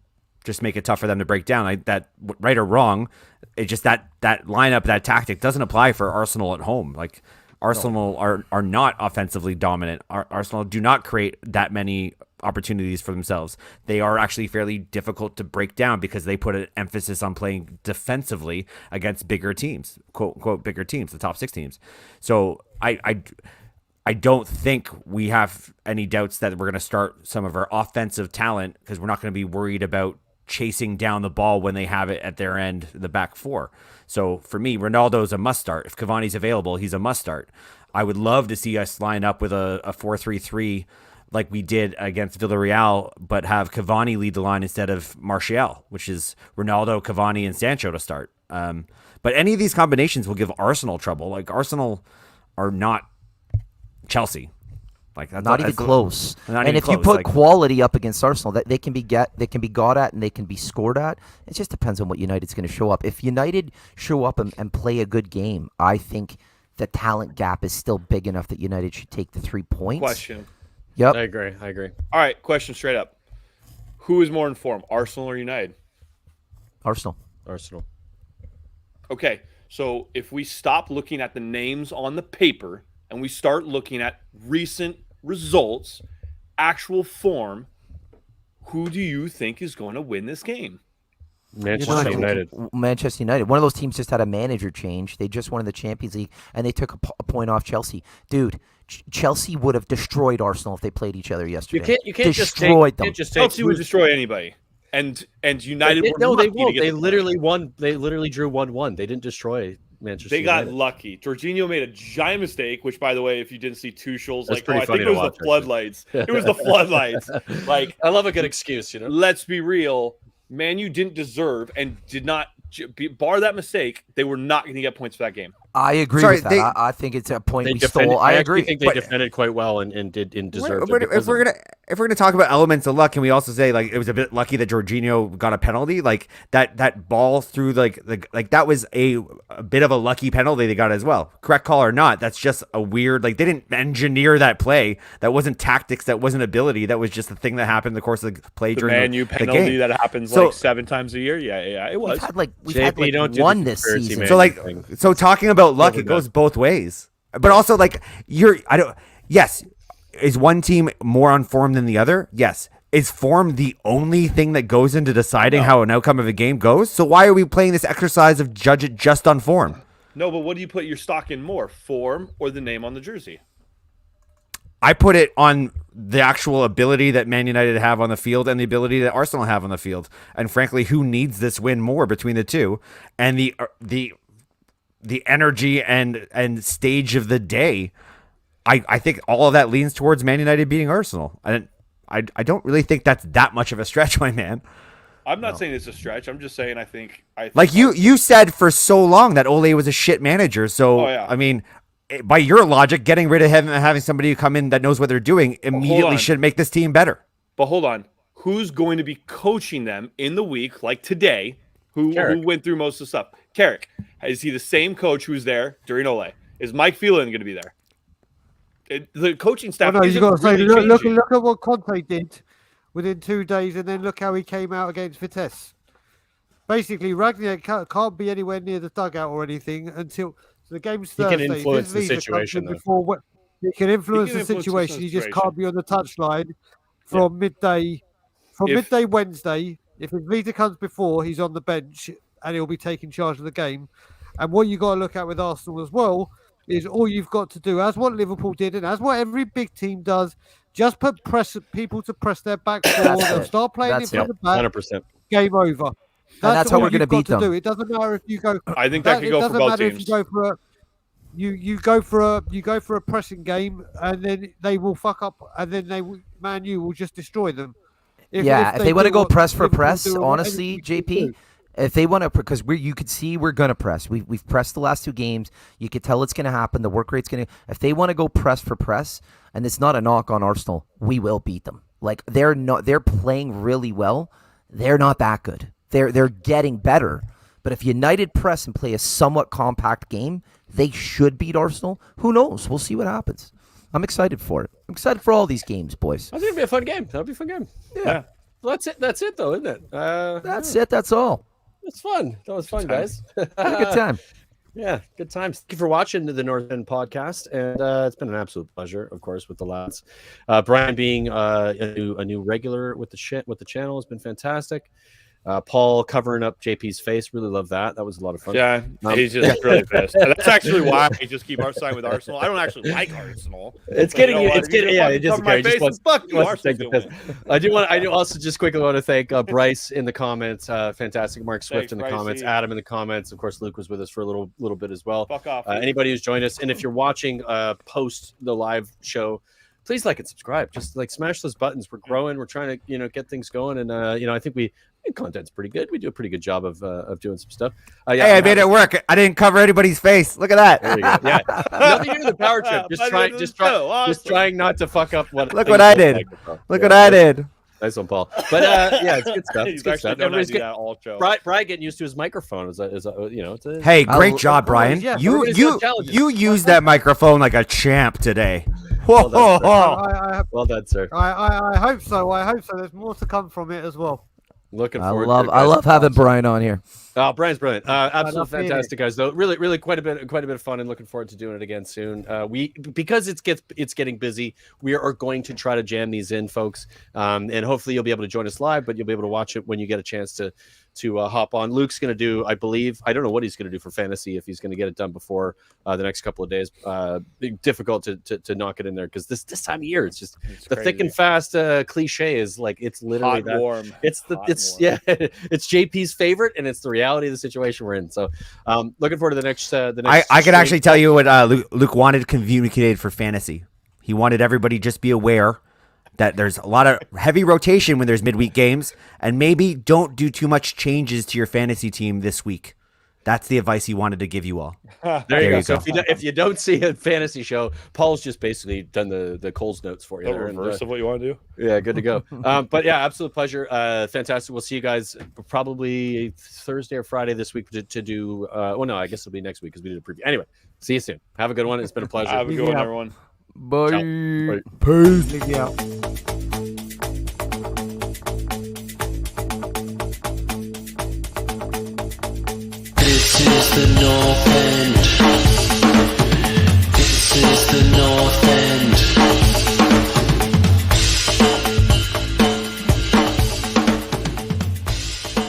[SPEAKER 5] just make it tough for them to break down. Like that, right or wrong, it just that lineup, that tactic doesn't apply for Arsenal at home. Like, Arsenal are not offensively dominant. Arsenal do not create that many opportunities for themselves. They are actually fairly difficult to break down because they put an emphasis on playing defensively against bigger teams, quote unquote bigger teams, the top 6 teams. So I don't think we have any doubts that we're going to start some of our offensive talent, because we're not going to be worried about chasing down the ball when they have it at their end, the back 4. So for me, Ronaldo's a must start. If Cavani's available, he's a must start. I would love to see us line up with a 4-3-3 like we did against Villarreal, but have Cavani lead the line instead of Martial, which is Ronaldo, Cavani, and Sancho to start. But any of these combinations will give Arsenal trouble. Like, Arsenal are not Chelsea. Like, that's
[SPEAKER 6] not even close.
[SPEAKER 5] Not
[SPEAKER 6] and
[SPEAKER 5] even
[SPEAKER 6] if
[SPEAKER 5] close.
[SPEAKER 6] You put quality up against Arsenal, that they can be got at and they can be scored at. It just depends on what United's going to show up. If United show up and play a good game, I think the talent gap is still big enough that United should take the 3 points.
[SPEAKER 3] Question.
[SPEAKER 6] Yep.
[SPEAKER 2] I agree.
[SPEAKER 3] All right, question straight up. Who is more informed, Arsenal or United?
[SPEAKER 6] Arsenal.
[SPEAKER 3] Okay, so if we stop looking at the names on the paper and we start looking at recent results, actual form, who do you think is going to win this game?
[SPEAKER 2] Manchester United.
[SPEAKER 6] One of those teams just had a manager change. They just won the Champions League, and they took a point off Chelsea. Dude, Chelsea would have destroyed Arsenal if they played each other yesterday.
[SPEAKER 2] You can't
[SPEAKER 6] destroyed them.
[SPEAKER 3] Chelsea would destroy anybody. And United were
[SPEAKER 2] no, they
[SPEAKER 3] lucky
[SPEAKER 2] won't.
[SPEAKER 3] to get
[SPEAKER 2] They
[SPEAKER 3] the
[SPEAKER 2] literally won. They literally drew 1-1. They didn't destroy Manchester
[SPEAKER 3] They got
[SPEAKER 2] United.
[SPEAKER 3] lucky. Jorginho made a giant mistake, which, by the way, if you didn't see Tuchel's,
[SPEAKER 2] That's
[SPEAKER 3] like,
[SPEAKER 2] pretty
[SPEAKER 3] I
[SPEAKER 2] funny
[SPEAKER 3] think
[SPEAKER 2] to
[SPEAKER 3] it was
[SPEAKER 2] watch,
[SPEAKER 3] the floodlights. It was the floodlights. Like,
[SPEAKER 2] I love a good excuse, you know.
[SPEAKER 3] let's be real. Man, you didn't deserve and did not bar that mistake. They were not going to get points for that game.
[SPEAKER 6] I agree with that. I think it's a point we stole. I agree.
[SPEAKER 2] I think they defended quite well and deserved
[SPEAKER 5] But
[SPEAKER 2] it.
[SPEAKER 5] if we're gonna talk about elements of luck, can we also say like it was a bit lucky that Jorginho got a penalty? Like that ball through like that was a bit of a lucky penalty they got as well. Correct call or not? That's just a weird, like, they didn't engineer that play. That wasn't tactics. That wasn't ability. That was just a thing that happened in the course of the play during
[SPEAKER 3] Man U
[SPEAKER 5] the
[SPEAKER 3] penalty
[SPEAKER 5] game.
[SPEAKER 3] that happens like 7 times a year. Yeah, it was.
[SPEAKER 6] We've had one this season.
[SPEAKER 5] So talking about luck, it goes both ways. But also, like, yes, is one team more on form than the other? Yes. Is form the only thing that goes into deciding how an outcome of a game goes? So why are we playing this exercise of judge it just on form?
[SPEAKER 3] No, but what do you put your stock in more, form or the name on the jersey?
[SPEAKER 5] I put it on the actual ability that Man United have on the field and the ability that Arsenal have on the field. And frankly, who needs this win more between the two? And the energy and stage of the day, I think all of that leans towards Man United beating Arsenal. And I don't really think that's that much of a stretch, my man.
[SPEAKER 3] I'm not saying it's a stretch. I'm just saying I think
[SPEAKER 5] like you said for so long that Ole was a shit manager. So I mean, by your logic, getting rid of him and having somebody come in that knows what they're doing immediately should make this team better.
[SPEAKER 3] But hold on, who's going to be coaching them in the week like today? Who went through most of the stuff? Carrick. Is he the same coach who was there during Ole? Is Mike Phelan going to be there? The coaching staff.
[SPEAKER 4] You got to say, look at what Conte did within 2 days, and then look how he came out against Vitesse. Basically, Rangnick can't be anywhere near the dugout or anything until the game's Thursday.
[SPEAKER 2] He can influence the situation.
[SPEAKER 4] He can influence the situation. He just can't be on the touchline from midday. Midday Wednesday, if Vita comes before, he's on the bench and he'll be taking charge of the game. And what you got to look at with Arsenal as well is all you've got to do, as what Liverpool did and as what every big team does, just put people to press their back forward and start playing it from the back.
[SPEAKER 2] 100%.
[SPEAKER 4] Game over.
[SPEAKER 6] That's how we're going to beat them.
[SPEAKER 4] It doesn't matter if you go.
[SPEAKER 3] I think that could go for both teams.
[SPEAKER 4] If you go for a pressing game, and then they will fuck up, and then Man U will just destroy them. If
[SPEAKER 6] they want to go press for press, honestly, JP. If they want to, because you could see we're going to press. We've pressed the last 2 games. You could tell it's going to happen. The work rate's going to. If they want to go press for press, and it's not a knock on Arsenal, we will beat them. Like they're playing really well. They're not that good. They're getting better. But if United press and play a somewhat compact game, they should beat Arsenal. Who knows? We'll see what happens. I'm excited for it. I'm excited for all these games, boys.
[SPEAKER 2] I think it'll be a fun game. That'll be a fun game. Yeah. Well, that's it, though, isn't it?
[SPEAKER 6] That's it. That's all.
[SPEAKER 2] It's fun. That was fun, guys.
[SPEAKER 6] Had a good time.
[SPEAKER 2] Yeah, good times. Thank you for watching the North End podcast, and it's been an absolute pleasure, of course, with the lads. Brian being a new regular with the channel has been fantastic. Paul covering up JP's face, really love that. That was a lot of fun.
[SPEAKER 3] Yeah, he's just really pissed. That's actually why I just keep our side with Arsenal. I don't actually like Arsenal.
[SPEAKER 2] It's getting I do also just quickly want to thank Bryce in the comments, fantastic. Mark Swift in the comments, Adam in the comments. Of course, Luke was with us for a little bit as well.
[SPEAKER 3] Fuck off.
[SPEAKER 2] Anybody who's joined us, and if you're watching post the live show, please like and subscribe. Just like smash those buttons. We're growing. We're trying to get things going, and I think content's pretty good. We do a pretty good job of doing some stuff.
[SPEAKER 5] Hey, I made it work. I didn't cover anybody's face. Look at that.
[SPEAKER 2] There you go. Yeah, nothing to do with the power trip. Just trying not to fuck up what.
[SPEAKER 5] Look what I did. Look what I did.
[SPEAKER 2] Nice one, Paul. But it's good stuff. It's good stuff. Everybody's good. Brian getting used to his microphone
[SPEAKER 5] Hey, great job, Brian. You used that microphone like a champ today.
[SPEAKER 2] Well done, sir.
[SPEAKER 4] I hope so. There's more to come from it as well.
[SPEAKER 2] Looking forward.
[SPEAKER 6] I love having Brian on here.
[SPEAKER 2] Oh, Brian's brilliant. Absolutely fantastic, guys. Though, really, quite a bit of fun, and looking forward to doing it again soon. Because it's getting busy, we are going to try to jam these in, folks. And hopefully you'll be able to join us live, but you'll be able to watch it when you get a chance to to hop on. Luke's going to do, I believe, I don't know what he's going to do for fantasy, if he's going to get it done before the next couple of days. Difficult to knock it in there because this time of year, it's just the thick and fast cliche is like, it's literally
[SPEAKER 3] hot, warm.
[SPEAKER 2] It's it's JP's favorite, and it's the reality of the situation we're in. So looking forward to the next.
[SPEAKER 5] I could actually tell you what Luke wanted communicated for fantasy. He wanted everybody just be aware that there's a lot of heavy rotation when there's midweek games, and maybe don't do too much changes to your fantasy team this week. That's the advice he wanted to give you all.
[SPEAKER 2] There you go. So if you don't see a fantasy show, Paul's just basically done the Coles notes for you.
[SPEAKER 3] The reverse of what you want to do.
[SPEAKER 2] Yeah, good to go. But yeah, absolute pleasure. Fantastic. We'll see you guys probably Thursday or Friday this week to do. Well, no, I guess it'll be next week because we did a preview. Anyway, see you soon. Have a good one. It's been a pleasure.
[SPEAKER 3] Have a good one, everyone.
[SPEAKER 6] Bye.
[SPEAKER 2] Bye.
[SPEAKER 5] Peace.
[SPEAKER 4] Leave you out.
[SPEAKER 1] This is the North End. This is the North